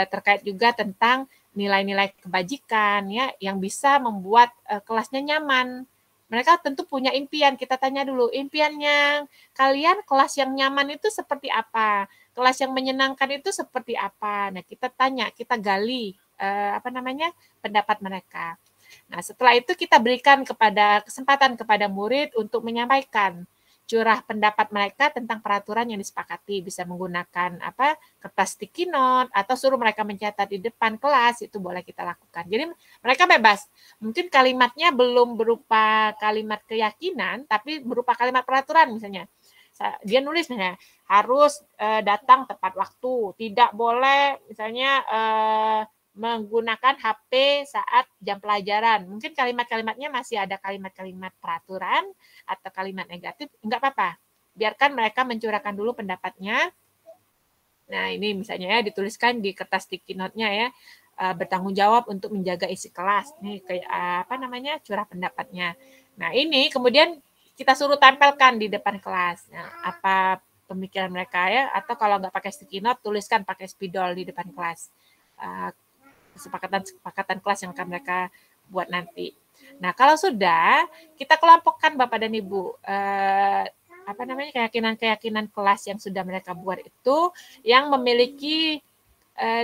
terkait juga tentang nilai-nilai kebajikan ya yang bisa membuat kelasnya nyaman. Mereka tentu punya impian. Kita tanya dulu, impiannya kalian kelas yang nyaman itu seperti apa? Kelas yang menyenangkan itu seperti apa? Nah, kita tanya, kita gali pendapat mereka. Nah, setelah itu kita berikan kesempatan kepada murid untuk menyampaikan curah pendapat mereka tentang peraturan yang disepakati, bisa menggunakan kertas sticky note atau suruh mereka mencatat di depan kelas, itu boleh kita lakukan. Jadi mereka bebas. Mungkin kalimatnya belum berupa kalimat keyakinan, tapi berupa kalimat peraturan misalnya. Dia nulis misalnya harus datang tepat waktu, tidak boleh misalnya menggunakan HP saat jam pelajaran. Mungkin kalimat-kalimatnya masih ada kalimat-kalimat peraturan atau kalimat negatif, enggak apa-apa. Biarkan mereka mencurahkan dulu pendapatnya. Nah, ini misalnya ya dituliskan di kertas sticky note-nya ya, bertanggung jawab untuk menjaga isi kelas. Ini kayak curah pendapatnya. Nah, ini kemudian kita suruh tempelkan di depan kelas. Nah, apa pemikiran mereka ya, atau kalau nggak pakai sticky note, tuliskan pakai spidol di depan kelas. Kesepakatan kelas yang akan mereka buat nanti. Nah, kalau sudah kita kelompokkan Bapak dan Ibu keyakinan-keyakinan kelas yang sudah mereka buat itu yang memiliki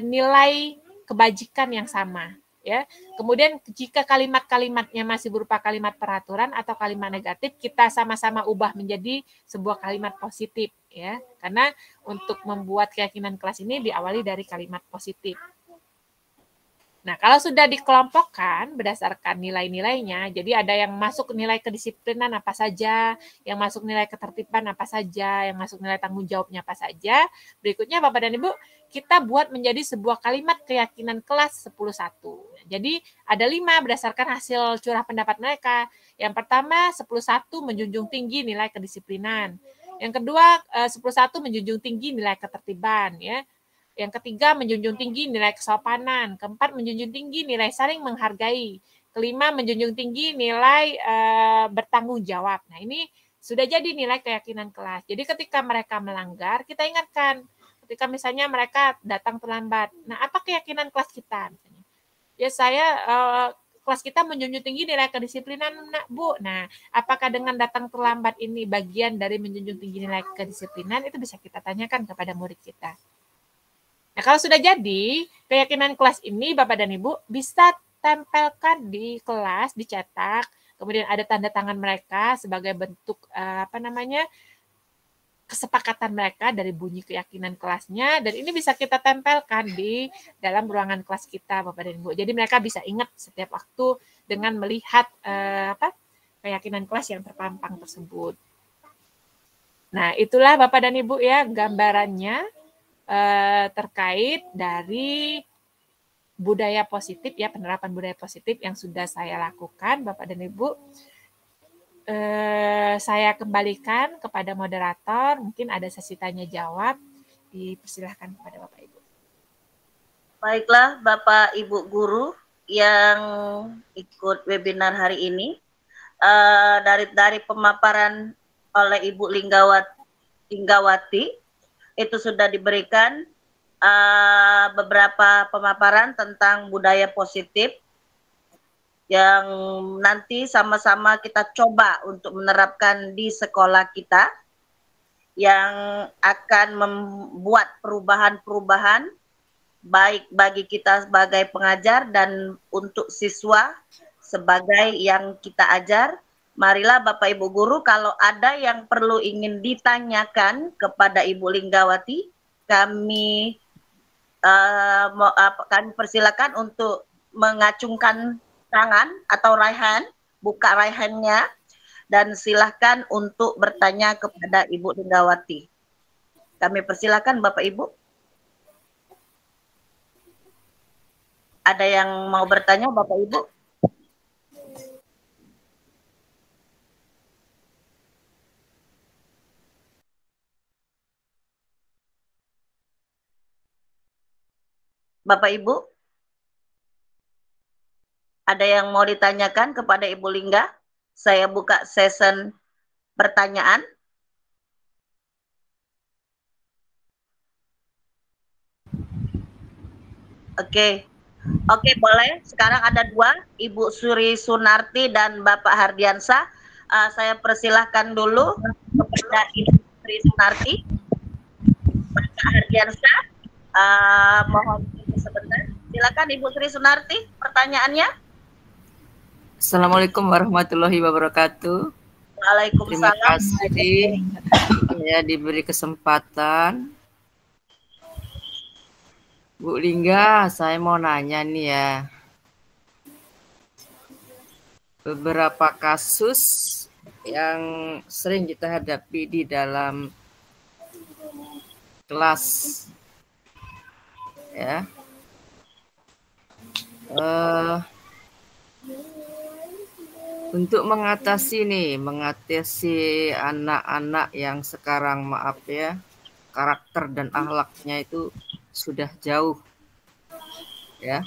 nilai kebajikan yang sama. Ya, kemudian jika kalimat-kalimatnya masih berupa kalimat peraturan atau kalimat negatif, kita sama-sama ubah menjadi sebuah kalimat positif, ya. Karena untuk membuat keyakinan kelas ini diawali dari kalimat positif. Nah, kalau sudah dikelompokkan berdasarkan nilai-nilainya, jadi ada yang masuk nilai kedisiplinan apa saja, yang masuk nilai ketertiban apa saja, yang masuk nilai tanggung jawabnya apa saja. Berikutnya Bapak dan Ibu, kita buat menjadi sebuah kalimat keyakinan kelas 10.1. Jadi ada 5 berdasarkan hasil curah pendapat mereka. Yang pertama 10.1 menjunjung tinggi nilai kedisiplinan. Yang kedua 10.1 menjunjung tinggi nilai ketertiban, ya. Yang ketiga, menjunjung tinggi nilai kesopanan. Keempat, menjunjung tinggi nilai saling menghargai. Kelima, menjunjung tinggi nilai bertanggung jawab. Nah, ini sudah jadi nilai keyakinan kelas. Jadi ketika mereka melanggar, kita ingatkan. Ketika misalnya mereka datang terlambat. Nah, apa keyakinan kelas kita? Misalnya, ya saya kelas kita menjunjung tinggi nilai kedisiplinan, Bu. Nah, apakah dengan datang terlambat ini bagian dari menjunjung tinggi nilai kedisiplinan? Itu bisa kita tanyakan kepada murid kita. Nah, kalau sudah jadi, keyakinan kelas ini Bapak dan Ibu bisa tempelkan di kelas, dicetak, kemudian ada tanda tangan mereka sebagai bentuk kesepakatan mereka dari bunyi keyakinan kelasnya, dan ini bisa kita tempelkan di dalam ruangan kelas kita Bapak dan Ibu. Jadi mereka bisa ingat setiap waktu dengan melihat keyakinan kelas yang terpampang tersebut. Nah, itulah Bapak dan Ibu ya gambarannya terkait dari budaya positif ya, penerapan budaya positif yang sudah saya lakukan Bapak dan Ibu. Saya kembalikan kepada moderator, mungkin ada sesi tanya jawab, dipersilahkan kepada Bapak Ibu. Baiklah Bapak Ibu guru yang ikut webinar hari ini, dari pemaparan oleh Ibu Linggawati itu sudah diberikan beberapa pemaparan tentang budaya positif yang nanti sama-sama kita coba untuk menerapkan di sekolah kita, yang akan membuat perubahan-perubahan baik bagi kita sebagai pengajar dan untuk siswa sebagai yang kita ajar. Marilah Bapak Ibu guru, kalau ada yang perlu ingin ditanyakan kepada Ibu Linggawati, kami persilakan untuk mengacungkan tangan atau raihan, buka raihannya, dan silahkan untuk bertanya kepada Ibu Linggawati. Kami persilakan Bapak Ibu. Ada yang mau bertanya Bapak Ibu? Bapak Ibu, ada yang mau ditanyakan kepada Ibu Lingga? Saya buka session pertanyaan. Oke, boleh. Sekarang ada 2, Ibu Suri Sunarti dan Bapak Hardiansa. Saya persilahkan dulu kepada Ibu Suri Sunarti. Bapak Hardiansa, mohon sebentar. Silakan Ibu Sri Sunarti, pertanyaannya. Assalamualaikum warahmatullahi wabarakatuh. Waalaikumsalam. Terima kasih ya diberi kesempatan. Bu Lingga, saya mau nanya nih ya. Beberapa kasus yang sering kita hadapi di dalam kelas ya. Untuk mengatasi anak-anak yang sekarang maaf ya, karakter dan akhlaknya itu sudah jauh ya.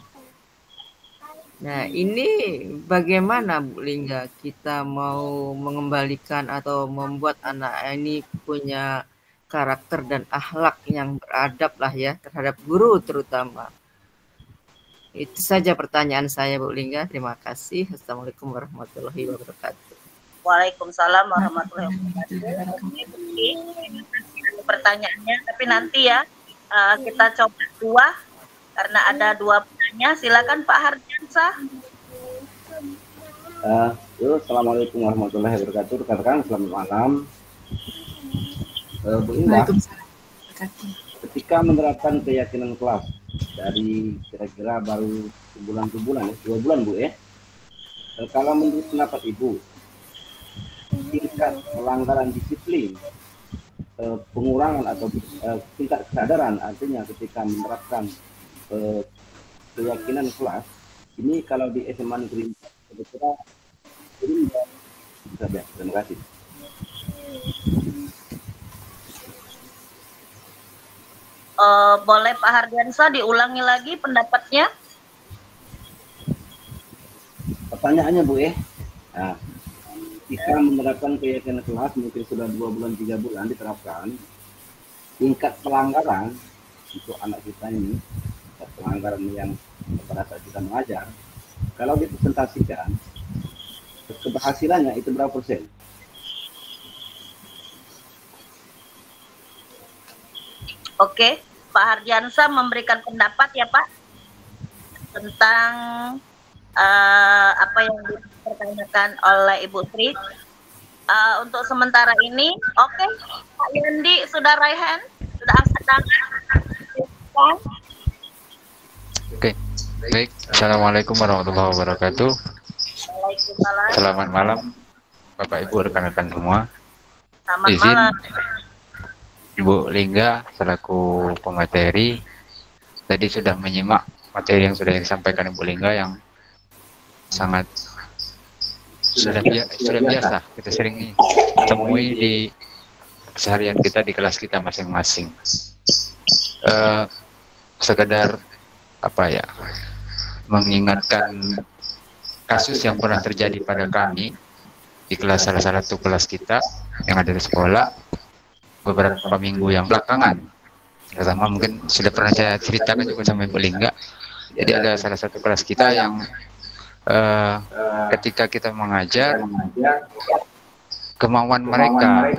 Nah, ini bagaimana Bu Lingga kita mau mengembalikan atau membuat anak ini punya karakter dan akhlak yang beradab lah ya terhadap guru terutama. Itu saja pertanyaan saya Bu Lingga. Terima kasih. Assalamualaikum warahmatullahi wabarakatuh. Waalaikumsalam warahmatullahi wabarakatuh. Pertanyaannya, tapi nanti ya kita coba Karena ada 2 penanya, silakan Pak Hardiansyah. Assalamualaikum warahmatullahi wabarakatuh. Rekan-rekan, selamat malam. Bu Indah, ketika menerapkan keyakinan kelas dari kira-kira baru sebulan 2 bulan Bu ya. Kalau menurut pendapat Ibu, tingkat pelanggaran disiplin, pengurangan atau tingkat kesadaran, artinya ketika menerapkan keyakinan kelas ini kalau di SMA Negeri 4 sebetulnya saja. Terima kasih. Boleh Pak Hardiansyah diulangi lagi pendapatnya? Pertanyaannya Bu ya. Nah, jika menerapkan keyakinan kelas mungkin sudah 2 bulan 3 bulan diterapkan, tingkat pelanggaran untuk anak kita ini, pelanggaran yang pada saat kita mengajar, kalau dipresentasikan keberhasilannya itu berapa persen? Oke, Pak Hardiansyah memberikan pendapat ya Pak tentang apa yang dipertanyakan oleh Ibu Sri. Untuk sementara ini, oke, Pak Yandi sudah raise hand, sudah angkat tangan. Oke, baik. Assalamualaikum warahmatullahi wabarakatuh. Waalaikumsalam. Selamat malam, Bapak Ibu rekan-rekan semua. Selamat Izin malam. Ibu Lingga selaku pemateri tadi sudah menyimak materi yang sudah disampaikan Ibu Lingga yang sangat sudah biasa kita sering temui di keseharian kita di kelas kita masing-masing. Sekedar apa ya, mengingatkan kasus yang pernah terjadi pada kami di kelas salah satu kelas kita yang ada di sekolah beberapa minggu yang belakangan. Pertama mungkin sudah pernah saya ceritakan juga sama Ibu Lingga. Jadi ada salah satu kelas kita yang ketika kita mengajar, kemauan mereka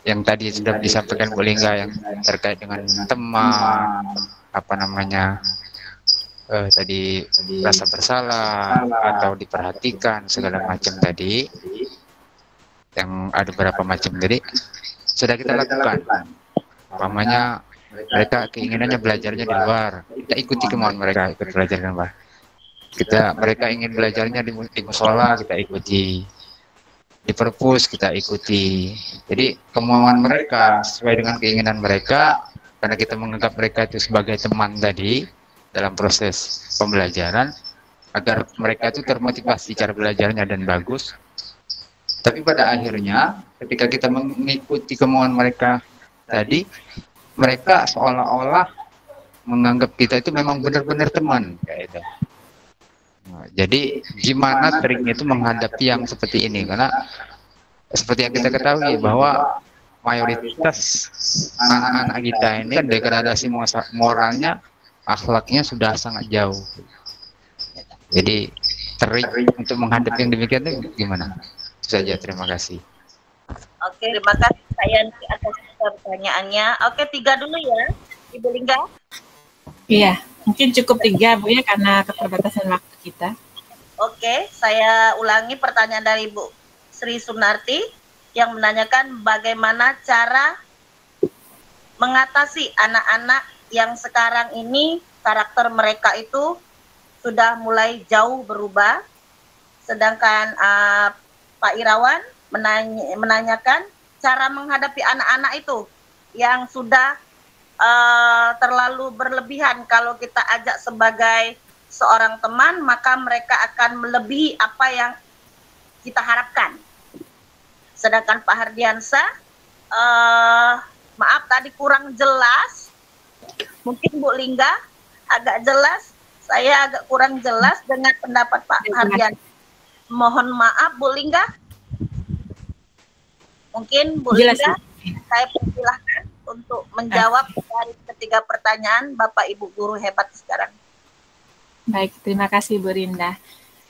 yang tadi sudah disampaikan Bu Lingga yang terkait dengan teman, apa namanya, tadi rasa bersalah atau diperhatikan segala macam tadi, yang ada beberapa macam tadi sudah kita lakukan. Umpamanya mereka keinginannya belajarnya di luar, kita ikuti kemauan mereka ikut belajar di luar. Mereka ingin belajarnya di musola, kita ikuti. Di perpus kita ikuti. Jadi kemauan mereka sesuai dengan keinginan mereka, karena kita menganggap mereka itu sebagai teman tadi dalam proses pembelajaran, agar mereka itu termotivasi cara belajarnya dan bagus. Tapi pada akhirnya ketika kita mengikuti kemauan mereka tadi, mereka seolah-olah menganggap kita itu memang benar-benar teman kayak itu. Nah, jadi gimana triknya itu menghadapi yang seperti ini, karena seperti yang kita ketahui bahwa mayoritas anak-anak kita ini kan degradasi moralnya, akhlaknya sudah sangat jauh. Jadi trik untuk menghadapi yang demikian itu gimana? Itu saja, terima kasih. Oke, terima kasih Pak Yanti atas pertanyaannya. Oke, 3 dulu ya, Ibu Lingga. Iya, mungkin cukup 3 Bu ya karena keterbatasan waktu kita. Oke, saya ulangi pertanyaan dari Bu Sri Sunarti yang menanyakan bagaimana cara mengatasi anak-anak yang sekarang ini karakter mereka itu sudah mulai jauh berubah. Sedangkan Pak Irawan menanyakan cara menghadapi anak-anak itu yang sudah terlalu berlebihan. Kalau kita ajak sebagai seorang teman, maka mereka akan melebihi apa yang kita harapkan. Sedangkan Pak Hardiansyah, maaf tadi kurang jelas, mungkin Bu Lingga agak jelas, saya agak kurang jelas dengan pendapat Pak Hardiansyah. Mohon maaf Bu Lingga, mungkin Bu Lingga, saya persilahkan untuk menjawab dari ketiga pertanyaan Bapak Ibu guru hebat sekarang. Baik, terima kasih Bu Rinda.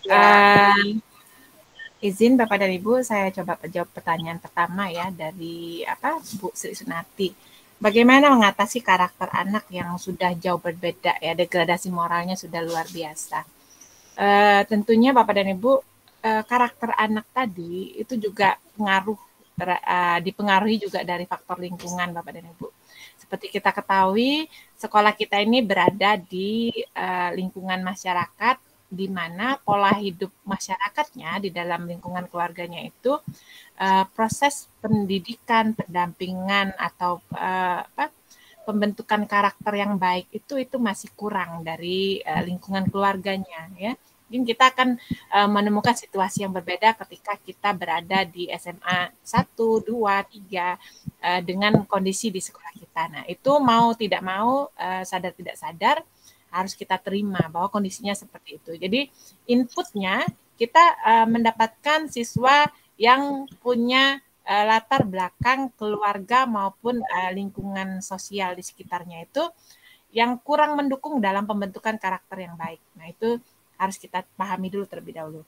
Ya. Izin Bapak dan Ibu, saya coba jawab pertanyaan pertama ya dari Bu Sri Sunarti. bagaimana mengatasi karakter anak yang sudah jauh berbeda ya, degradasi moralnya sudah luar biasa. Tentunya Bapak dan Ibu, karakter anak tadi itu juga dipengaruhi juga dari faktor lingkungan Bapak dan Ibu. Seperti kita ketahui, sekolah kita ini berada di lingkungan masyarakat, di mana pola hidup masyarakatnya di dalam lingkungan keluarganya itu proses pendidikan, pendampingan atau pembentukan karakter yang baik itu masih kurang dari lingkungan keluarganya ya. Mungkin kita akan menemukan situasi yang berbeda ketika kita berada di SMA 1, 2, 3 dengan kondisi di sekolah kita. Nah, itu mau tidak mau, sadar tidak sadar harus kita terima bahwa kondisinya seperti itu. Jadi inputnya kita mendapatkan siswa yang punya latar belakang keluarga maupun lingkungan sosial di sekitarnya itu yang kurang mendukung dalam pembentukan karakter yang baik. Nah, itu harus kita pahami dulu terlebih dahulu.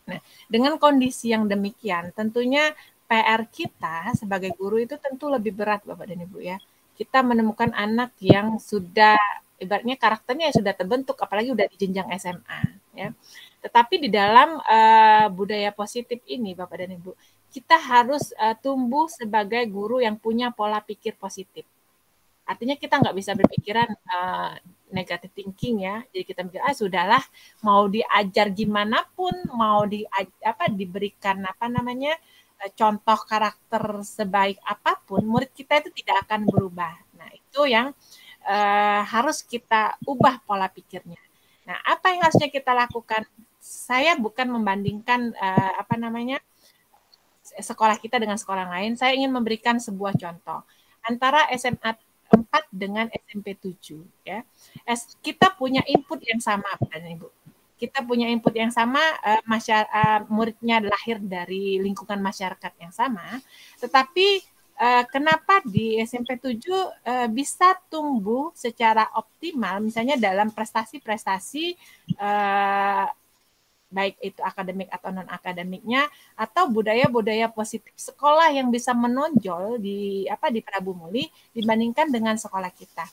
Nah, dengan kondisi yang demikian, tentunya PR kita sebagai guru itu tentu lebih berat Bapak dan Ibu ya. Kita menemukan anak yang sudah ibaratnya karakternya sudah terbentuk, apalagi udah di jenjang SMA ya. Tetapi di dalam budaya positif ini Bapak dan Ibu, kita harus tumbuh sebagai guru yang punya pola pikir positif. Artinya kita nggak bisa berpikiran negative thinking ya. Jadi kita mikir sudahlah, mau diajar gimana pun, mau diberikan contoh karakter sebaik apapun, murid kita itu tidak akan berubah. Nah, itu yang harus kita ubah pola pikirnya. Nah, apa yang harusnya kita lakukan? Saya bukan membandingkan sekolah kita dengan sekolah lain. Saya ingin memberikan sebuah contoh antara SMA 4 dengan SMP 7 ya. Kita punya input yang sama Bapak dan Ibu. Kita punya input yang sama, muridnya lahir dari lingkungan masyarakat yang sama, tetapi kenapa di SMP 7 bisa tumbuh secara optimal misalnya dalam prestasi-prestasi baik itu akademik atau non-akademiknya atau budaya-budaya positif sekolah yang bisa menonjol di Prabu Muli dibandingkan dengan sekolah kita.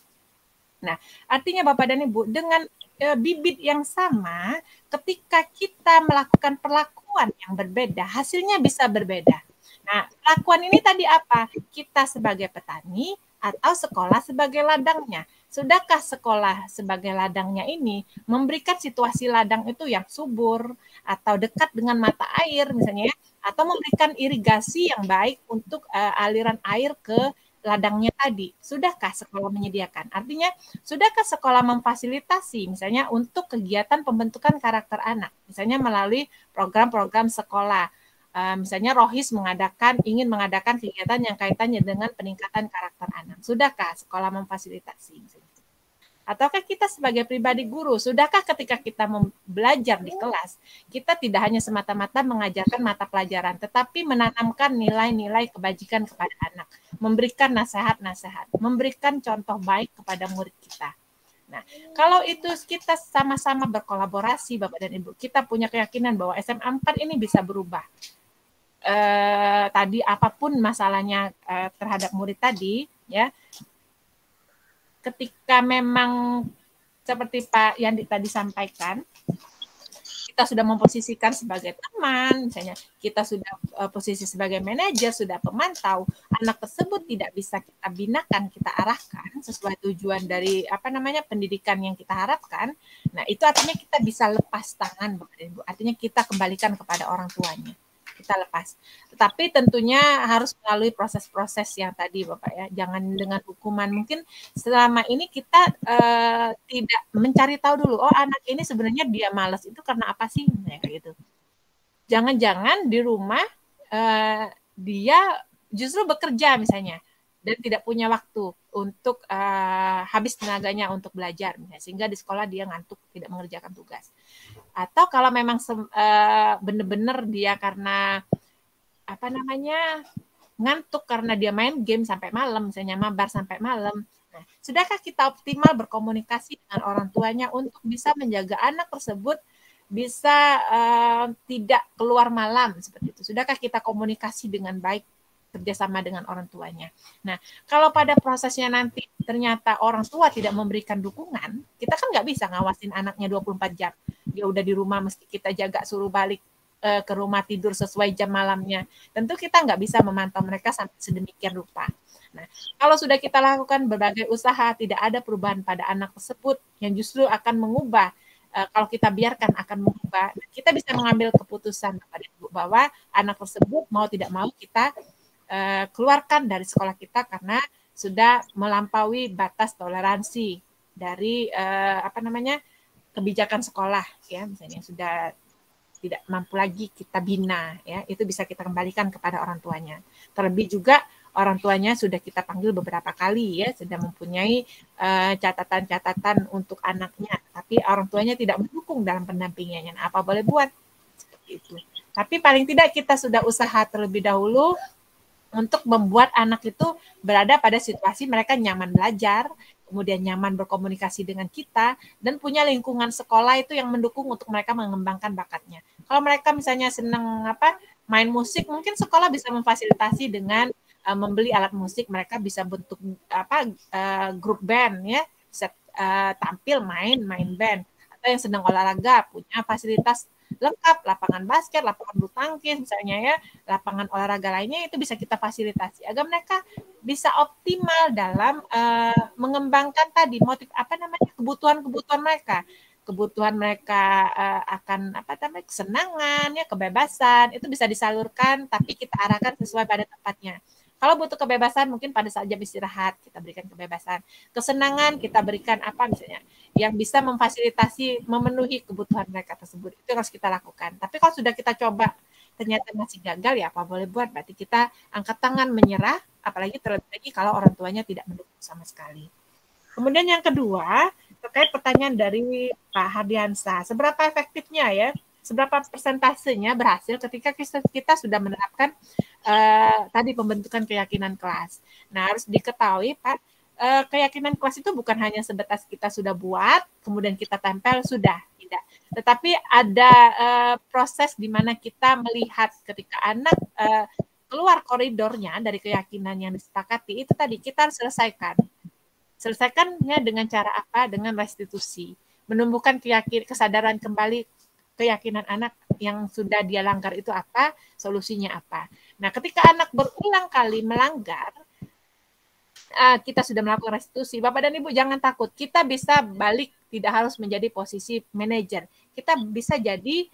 Nah, artinya Bapak dan Ibu dengan bibit yang sama ketika kita melakukan perlakuan yang berbeda, hasilnya bisa berbeda. Nah, perlakuan ini tadi apa? Kita sebagai petani atau sekolah sebagai ladangnya. Sudahkah sekolah sebagai ladangnya ini memberikan situasi ladang itu yang subur atau dekat dengan mata air misalnya ya, atau memberikan irigasi yang baik untuk aliran air ke ladangnya tadi. Sudahkah sekolah menyediakan? Artinya, sudahkah sekolah memfasilitasi misalnya untuk kegiatan pembentukan karakter anak, misalnya melalui program-program sekolah. Misalnya Rohis ingin mengadakan kegiatan yang kaitannya dengan peningkatan karakter anak. Sudahkah sekolah memfasilitasi? Ataukah kita sebagai pribadi guru, sudahkah ketika kita belajar di kelas, kita tidak hanya semata-mata mengajarkan mata pelajaran, tetapi menanamkan nilai-nilai kebajikan kepada anak, memberikan nasihat-nasihat, memberikan contoh baik kepada murid kita. Nah, kalau itu kita sama-sama berkolaborasi, Bapak dan Ibu, kita punya keyakinan bahwa SMA 4 ini bisa berubah. Tadi apapun masalahnya terhadap murid tadi ya, ketika memang seperti Pak Yandi tadi sampaikan, kita sudah memposisikan sebagai teman, misalnya kita sudah posisi sebagai manajer, sudah pemantau, anak tersebut tidak bisa kita binakan, kita arahkan sesuai tujuan dari pendidikan yang kita harapkan. Nah, itu artinya kita bisa lepas tangan Bapak dan Ibu. Artinya kita kembalikan kepada orang tuanya. Kita lepas. Tetapi tentunya harus melalui proses-proses yang tadi Bapak ya. Jangan dengan hukuman. Mungkin selama ini kita tidak mencari tahu dulu, oh anak ini sebenarnya dia malas itu karena apa sih? Kayak gitu. Jangan-jangan di rumah dia justru bekerja misalnya dan tidak punya waktu untuk habis tenaganya untuk belajar misalnya, sehingga di sekolah dia ngantuk, tidak mengerjakan tugas. Atau kalau memang benar-benar dia karena ngantuk karena dia main game sampai malam, misalnya mabar sampai malam. Nah, sudahkah kita optimal berkomunikasi dengan orang tuanya untuk bisa menjaga anak tersebut bisa tidak keluar malam seperti itu? Sudahkah kita komunikasi dengan baik kerjasama dengan orang tuanya. Nah, kalau pada prosesnya nanti ternyata orang tua tidak memberikan dukungan, kita kan nggak bisa ngawasin anaknya 24 jam. Dia udah di rumah mesti kita jaga, suruh balik ke rumah tidur sesuai jam malamnya. Tentu kita nggak bisa memantau mereka sampai sedemikian rupa. Nah, kalau sudah kita lakukan berbagai usaha, tidak ada perubahan pada anak tersebut yang justru akan mengubah, kalau kita biarkan akan mengubah, kita bisa mengambil keputusan kepada ibu bahwa anak tersebut mau tidak mau kita keluarkan dari sekolah kita karena sudah melampaui batas toleransi dari kebijakan sekolah, ya, misalnya sudah tidak mampu lagi kita bina, ya, itu bisa kita kembalikan kepada orang tuanya. Terlebih juga orang tuanya sudah kita panggil beberapa kali, ya, sudah mempunyai catatan-catatan untuk anaknya, tapi orang tuanya tidak mendukung dalam pendampingannya. Nah, apa boleh buat? Seperti itu. Tapi paling tidak kita sudah usaha terlebih dahulu untuk membuat anak itu berada pada situasi mereka nyaman belajar, kemudian nyaman berkomunikasi dengan kita, dan punya lingkungan sekolah itu yang mendukung untuk mereka mengembangkan bakatnya. Kalau mereka misalnya senang main musik, mungkin sekolah bisa memfasilitasi dengan membeli alat musik, mereka bisa bentuk grup band, ya, bisa tampil main band. Atau yang sedang olahraga punya fasilitas lengkap, lapangan basket, lapangan bulu tangkis misalnya, ya, lapangan olahraga lainnya, itu bisa kita fasilitasi agar mereka bisa optimal dalam mengembangkan tadi kebutuhan mereka. Kebutuhan mereka akan kesenangan, ya, kebebasan, itu bisa disalurkan tapi kita arahkan sesuai pada tempatnya. Kalau butuh kebebasan, mungkin pada saat jam istirahat kita berikan kebebasan. Kesenangan kita berikan misalnya yang bisa memfasilitasi memenuhi kebutuhan mereka tersebut. Itu harus kita lakukan. Tapi kalau sudah kita coba ternyata masih gagal, ya apa boleh buat, berarti kita angkat tangan menyerah, apalagi terlebih lagi kalau orang tuanya tidak mendukung sama sekali. Kemudian yang kedua, terkait pertanyaan dari Pak Hardiansa, seberapa efektifnya, ya, seberapa persentasenya berhasil ketika kita sudah menerapkan tadi pembentukan keyakinan kelas. Nah, harus diketahui, Pak, keyakinan kelas itu bukan hanya sebatas kita sudah buat, kemudian kita tempel, sudah, tidak. Tetapi ada proses di mana kita melihat ketika anak keluar koridornya dari keyakinan yang disepakati, itu tadi kita harus selesaikan. Selesaikannya dengan cara apa? Dengan restitusi. Menumbuhkan kesadaran kembali keyakinan anak yang sudah dia langgar itu apa, solusinya apa. Nah, ketika anak berulang kali melanggar, kita sudah melakukan restitusi. Bapak dan Ibu jangan takut, kita bisa balik, tidak harus menjadi posisi manajer. Kita bisa jadi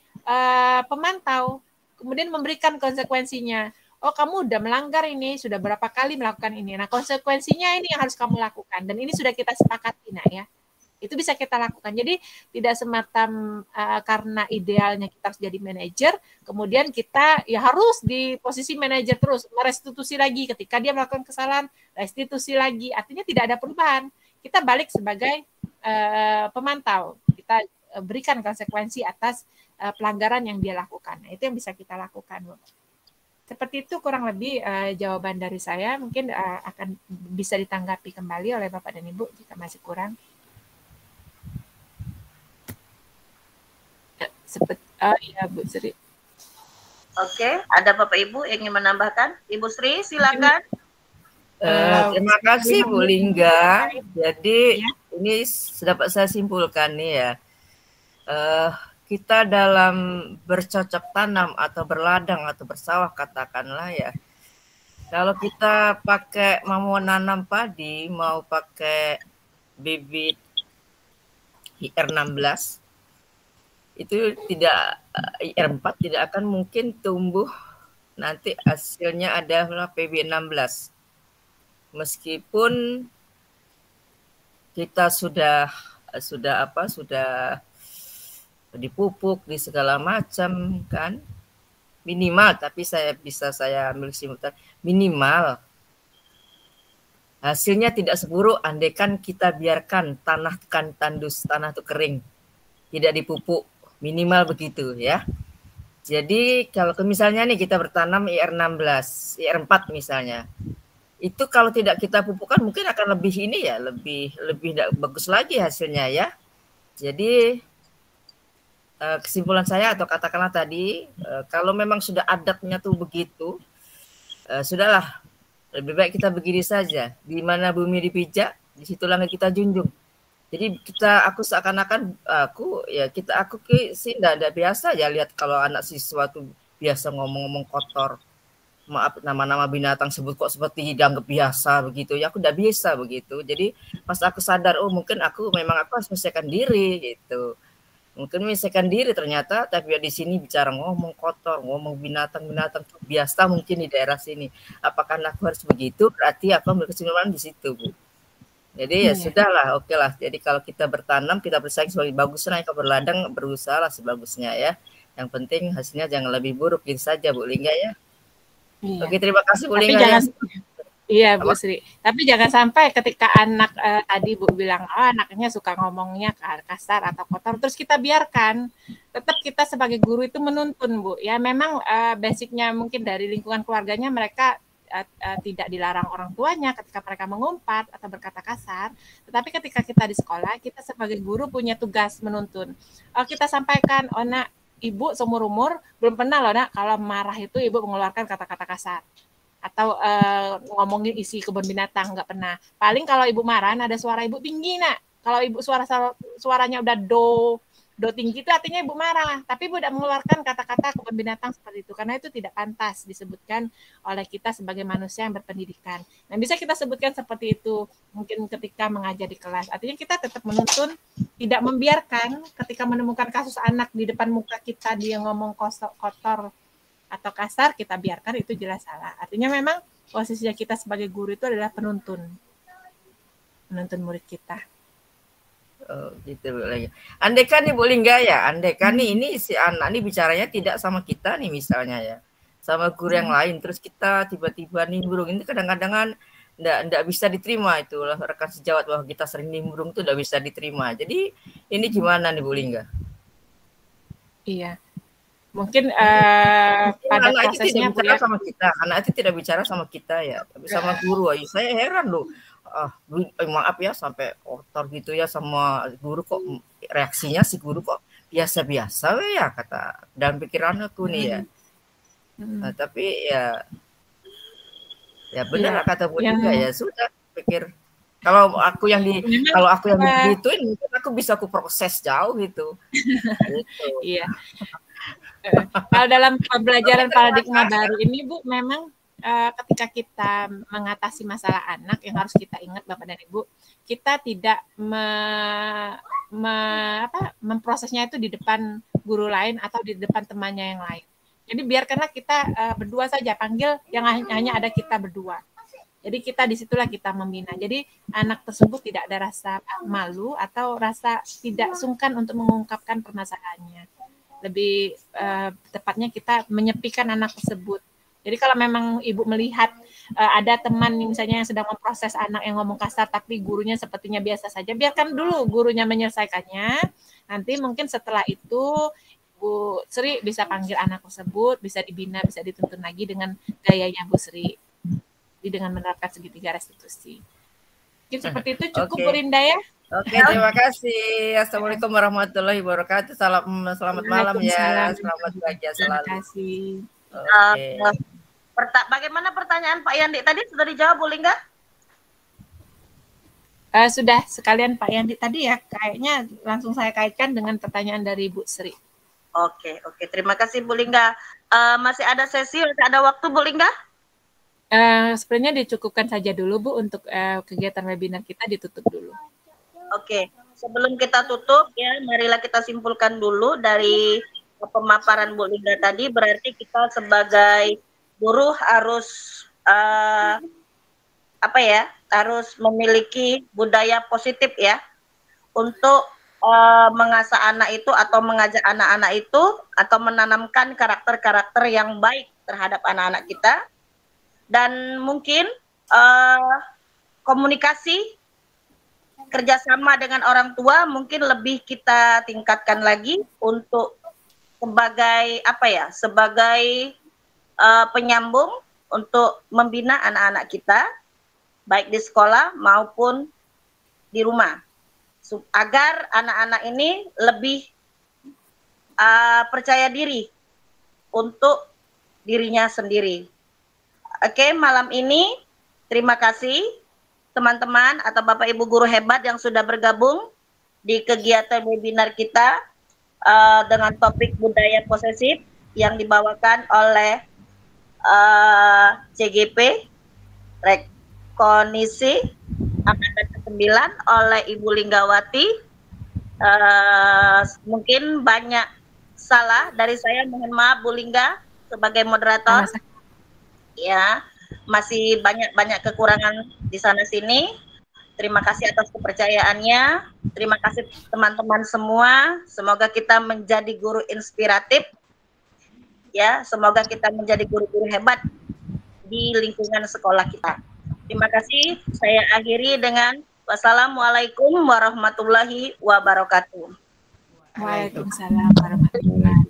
pemantau, kemudian memberikan konsekuensinya. Oh, kamu udah melanggar ini, sudah berapa kali melakukan ini. Nah, konsekuensinya ini yang harus kamu lakukan. Dan ini sudah kita sepakati, nah, ya. Itu bisa kita lakukan. Jadi tidak semata karena idealnya kita harus jadi manajer, kemudian kita ya harus di posisi manajer terus, merestitusi lagi ketika dia melakukan kesalahan, restitusi lagi. Artinya tidak ada perubahan. Kita balik sebagai pemantau. Kita berikan konsekuensi atas pelanggaran yang dia lakukan. Nah, itu yang bisa kita lakukan, Bu. Seperti itu kurang lebih jawaban dari saya. Mungkin akan bisa ditanggapi kembali oleh Bapak dan Ibu jika masih kurang. Ya, Bu Sri. Oke, ada Bapak Ibu yang ingin menambahkan? Ibu Sri, silakan. Terima kasih Bu Lingga. Jadi ini dapat saya simpulkan nih, ya. Kita dalam bercocok tanam atau berladang atau bersawah katakanlah, ya. Kalau kita mau nanam padi, mau pakai bibit IR16, itu IR4 tidak akan mungkin tumbuh, nanti hasilnya adalah PB16. Meskipun kita sudah dipupuk di segala macam, kan, minimal, tapi saya ambil kesimpulan minimal hasilnya tidak seburuk andaikan kita biarkan tanah tandus, tanah itu kering, tidak dipupuk. Minimal begitu, ya. Jadi kalau misalnya nih kita bertanam IR16, IR4 misalnya, itu kalau tidak kita pupukkan mungkin akan lebih bagus lagi hasilnya, ya. Jadi kesimpulan saya atau katakanlah tadi, kalau memang sudah adatnya tuh begitu, sudahlah, lebih baik kita begini saja. Di mana bumi dipijak, di situ langit kita junjung. Jadi aku seakan-akan aku sih enggak biasa ya lihat kalau anak siswa tuh biasa ngomong-ngomong kotor. Maaf, nama-nama binatang sebut kok seperti dianggap biasa begitu. Ya aku udah biasa begitu. Jadi pas aku sadar, oh mungkin aku harus menyesuaikan diri gitu. Mungkin menyesuaikan diri ternyata, tapi di sini bicara ngomong kotor, ngomong binatang-binatang biasa mungkin di daerah sini. Apakah aku harus begitu? Berarti aku ambil kesimpulan di situ, Bu. Jadi ya sudahlah, oke lah. Jadi kalau kita bertanam, kita bersaing sebagai bagusnya, kalau berladang berusaha lah sebagusnya ya. Yang penting hasilnya jangan lebih buruk, gitu saja Bu Lingga ya. Iya. Oke, terima kasih Bu Tapi Lingga. Iya Bu Sri, tapi jangan sampai ketika anak tadi Bu bilang, anaknya suka ngomongnya kasar atau kotor, terus kita biarkan. Tetap kita sebagai guru itu menuntun Bu. Ya memang basicnya mungkin dari lingkungan keluarganya mereka tidak dilarang orang tuanya ketika mereka mengumpat atau berkata kasar. Tetapi ketika kita di sekolah, kita sebagai guru punya tugas menuntun. Kita sampaikan, nak, Ibu seumur umur belum pernah loh nak kalau marah itu Ibu mengeluarkan kata-kata kasar. Atau ngomongin isi kebun binatang, nggak pernah. Paling kalau Ibu marah, ada suara Ibu tinggi, nak. Kalau Ibu suaranya udah do tinggi itu artinya Ibu marah. Tapi Ibu tidak mengeluarkan kata-kata kebun binatang seperti itu, karena itu tidak pantas disebutkan oleh kita sebagai manusia yang berpendidikan. Nah, bisa kita sebutkan seperti itu mungkin ketika mengajar di kelas. Artinya kita tetap menuntun, tidak membiarkan ketika menemukan kasus anak di depan muka kita dia ngomong kotor atau kasar, kita biarkan, itu jelas salah. Artinya memang posisinya kita sebagai guru itu adalah penuntun murid kita. Oh, gitu lagi. Andaikan nih Bu Lingga ya, andaikan nih ini si anak nih bicaranya tidak sama kita nih misalnya ya, sama guru yang lain, terus kita tiba-tiba nimbrung, ini kadang-kadang enggak bisa diterima itu lah rekan sejawat bahwa kita sering nimbrung itu enggak bisa diterima. Jadi ini gimana nih Bu Lingga? Iya. Mungkin pada anak prosesnya itu tidak bicara sama kita, anak itu tidak bicara sama kita ya, tapi sama guru aja. Saya heran loh, maaf ya sampai kotor gitu ya sama guru, kok reaksinya si guru kok biasa-biasa ya kata dalam pikiran aku nih ya. Nah, tapi ya benar kata Bu juga ya sudah pikir kalau aku yang digituin mungkin aku bisa proses jauh gitu. Iya. Kalau dalam pembelajaran paradigma baru ini Bu, memang ketika kita mengatasi masalah anak yang harus kita ingat Bapak dan Ibu, kita tidak memprosesnya itu di depan guru lain atau di depan temannya yang lain. Jadi biarkanlah kita berdua saja, panggil yang hanya ada kita berdua. Jadi kita disitulah kita membina. Jadi anak tersebut tidak ada rasa malu atau rasa tidak sungkan untuk mengungkapkan permasalahannya. Lebih tepatnya kita menyepikan anak tersebut. Jadi kalau memang Ibu melihat ada teman misalnya yang sedang memproses anak yang ngomong kasar tapi gurunya sepertinya biasa saja, biarkan dulu gurunya menyelesaikannya. Nanti mungkin setelah itu Bu Sri bisa panggil anak tersebut, bisa dibina, bisa dituntun lagi dengan gayanya Bu Sri. Jadi dengan menerapkan segitiga restitusi. Mungkin seperti itu cukup Bu Rinda ya. Oke, terima kasih. Assalamualaikum warahmatullahi wabarakatuh. Selamat malam ya. Selamat bahagia selalu. Terima kasih. Bagaimana pertanyaan Pak Yandi tadi sudah dijawab Bu Lingga? Sudah sekalian Pak Yandi tadi ya, kayaknya langsung saya kaitkan dengan pertanyaan dari Bu Sri. Oke. Terima kasih Bu Lingga. Masih ada sesi, masih ada waktu Bu Lingga? Sebenarnya dicukupkan saja dulu Bu untuk kegiatan webinar kita ditutup dulu. Oke, sebelum kita tutup ya, marilah kita simpulkan dulu dari pemaparan Bu Lingga tadi. Berarti kita sebagai guru harus harus memiliki budaya positif ya untuk mengasah anak itu atau mengajak anak-anak itu atau menanamkan karakter-karakter yang baik terhadap anak-anak kita. Dan mungkin komunikasi kerjasama dengan orang tua mungkin lebih kita tingkatkan lagi untuk sebagai penyambung untuk membina anak-anak kita baik di sekolah maupun di rumah agar anak-anak ini lebih percaya diri untuk dirinya sendiri. Oke, malam ini terima kasih teman-teman atau Bapak Ibu guru hebat yang sudah bergabung di kegiatan webinar kita dengan topik budaya posesif yang dibawakan oleh CGP Rekonisi Angkatan ke-9 oleh Ibu Linggawati. Mungkin banyak salah dari saya, mohon maaf Bu Lingga sebagai moderator. Ya, masih banyak kekurangan di sana sini. Terima kasih atas kepercayaannya. Terima kasih teman-teman semua. Semoga kita menjadi guru inspiratif. Ya, semoga kita menjadi guru-guru hebat di lingkungan sekolah kita. Terima kasih. Saya akhiri dengan wassalamualaikum warahmatullahi wabarakatuh. Waalaikumsalam warahmatullahi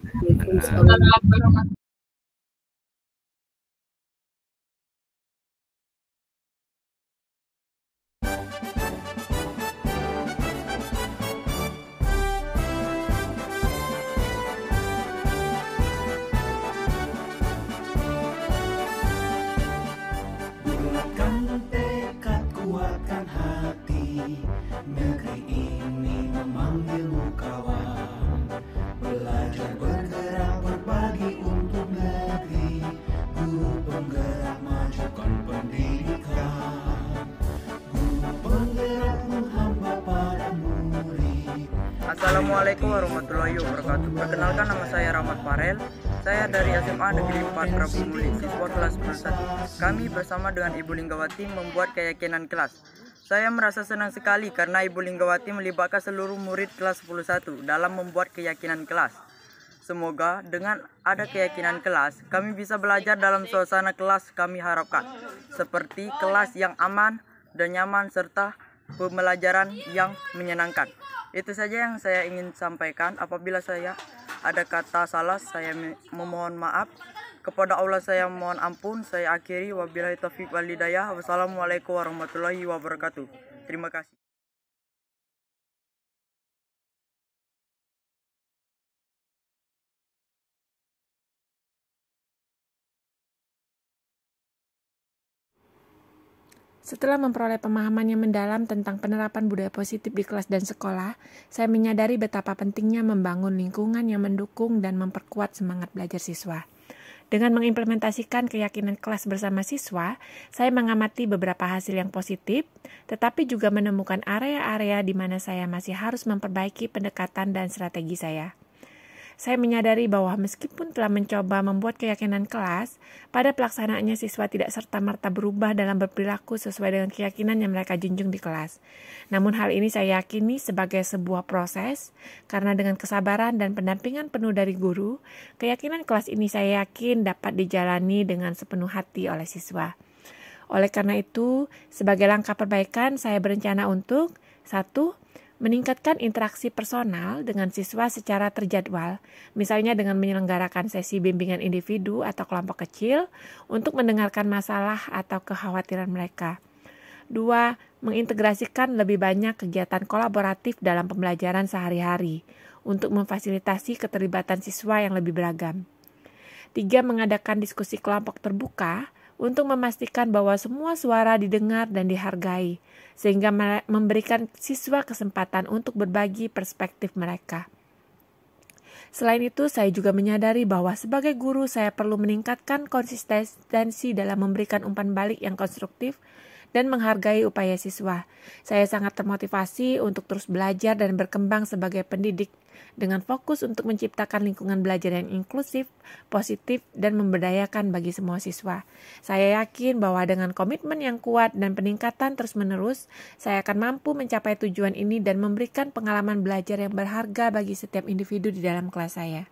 wabarakatuh. Bulatkan tekad, kuatkan hati. Negeri ini memanggilmu kawan. Belajar bergerak berbagi untuk negeri. Guru penggerak majukan pendidikan. Guru penggerak menghamba para murid. Assalamualaikum warahmatullahi wabarakatuh. Perkenalkan, nama saya Rahmat Farel. Saya dari SMA Negeri 4 Prabu Muli, siswa kelas 11. Kami bersama dengan Ibu Linggawati membuat keyakinan kelas. Saya merasa senang sekali karena Ibu Linggawati melibatkan seluruh murid kelas 11 dalam membuat keyakinan kelas. Semoga dengan ada keyakinan kelas, kami bisa belajar dalam suasana kelas kami harapkan, seperti kelas yang aman dan nyaman serta pembelajaran yang menyenangkan. Itu saja yang saya ingin sampaikan. Apabila saya ada kata salah, saya memohon maaf. Kepada Allah saya mohon ampun. Saya akhiri, wabillahi taufiq wal hidayah. Wassalamualaikum warahmatullahi wabarakatuh. Terima kasih. Setelah memperoleh pemahaman yang mendalam tentang penerapan budaya positif di kelas dan sekolah, saya menyadari betapa pentingnya membangun lingkungan yang mendukung dan memperkuat semangat belajar siswa. Dengan mengimplementasikan keyakinan kelas bersama siswa, saya mengamati beberapa hasil yang positif, tetapi juga menemukan area-area di mana saya masih harus memperbaiki pendekatan dan strategi saya. Saya menyadari bahwa meskipun telah mencoba membuat keyakinan kelas, pada pelaksanaannya siswa tidak serta-merta berubah dalam berperilaku sesuai dengan keyakinan yang mereka junjung di kelas. Namun hal ini saya yakini sebagai sebuah proses, karena dengan kesabaran dan pendampingan penuh dari guru, keyakinan kelas ini saya yakin dapat dijalani dengan sepenuh hati oleh siswa. Oleh karena itu, sebagai langkah perbaikan, saya berencana untuk 1. Meningkatkan interaksi personal dengan siswa secara terjadwal, misalnya dengan menyelenggarakan sesi bimbingan individu atau kelompok kecil untuk mendengarkan masalah atau kekhawatiran mereka. 2. Mengintegrasikan lebih banyak kegiatan kolaboratif dalam pembelajaran sehari-hari untuk memfasilitasi keterlibatan siswa yang lebih beragam. 3. Mengadakan diskusi kelompok terbuka untuk memastikan bahwa semua suara didengar dan dihargai, sehingga memberikan siswa kesempatan untuk berbagi perspektif mereka. Selain itu, saya juga menyadari bahwa sebagai guru saya perlu meningkatkan konsistensi dalam memberikan umpan balik yang konstruktif dan menghargai upaya siswa. Saya sangat termotivasi untuk terus belajar dan berkembang sebagai pendidik dengan fokus untuk menciptakan lingkungan belajar yang inklusif, positif, dan memberdayakan bagi semua siswa. Saya yakin bahwa dengan komitmen yang kuat dan peningkatan terus-menerus, saya akan mampu mencapai tujuan ini dan memberikan pengalaman belajar yang berharga bagi setiap individu di dalam kelas saya.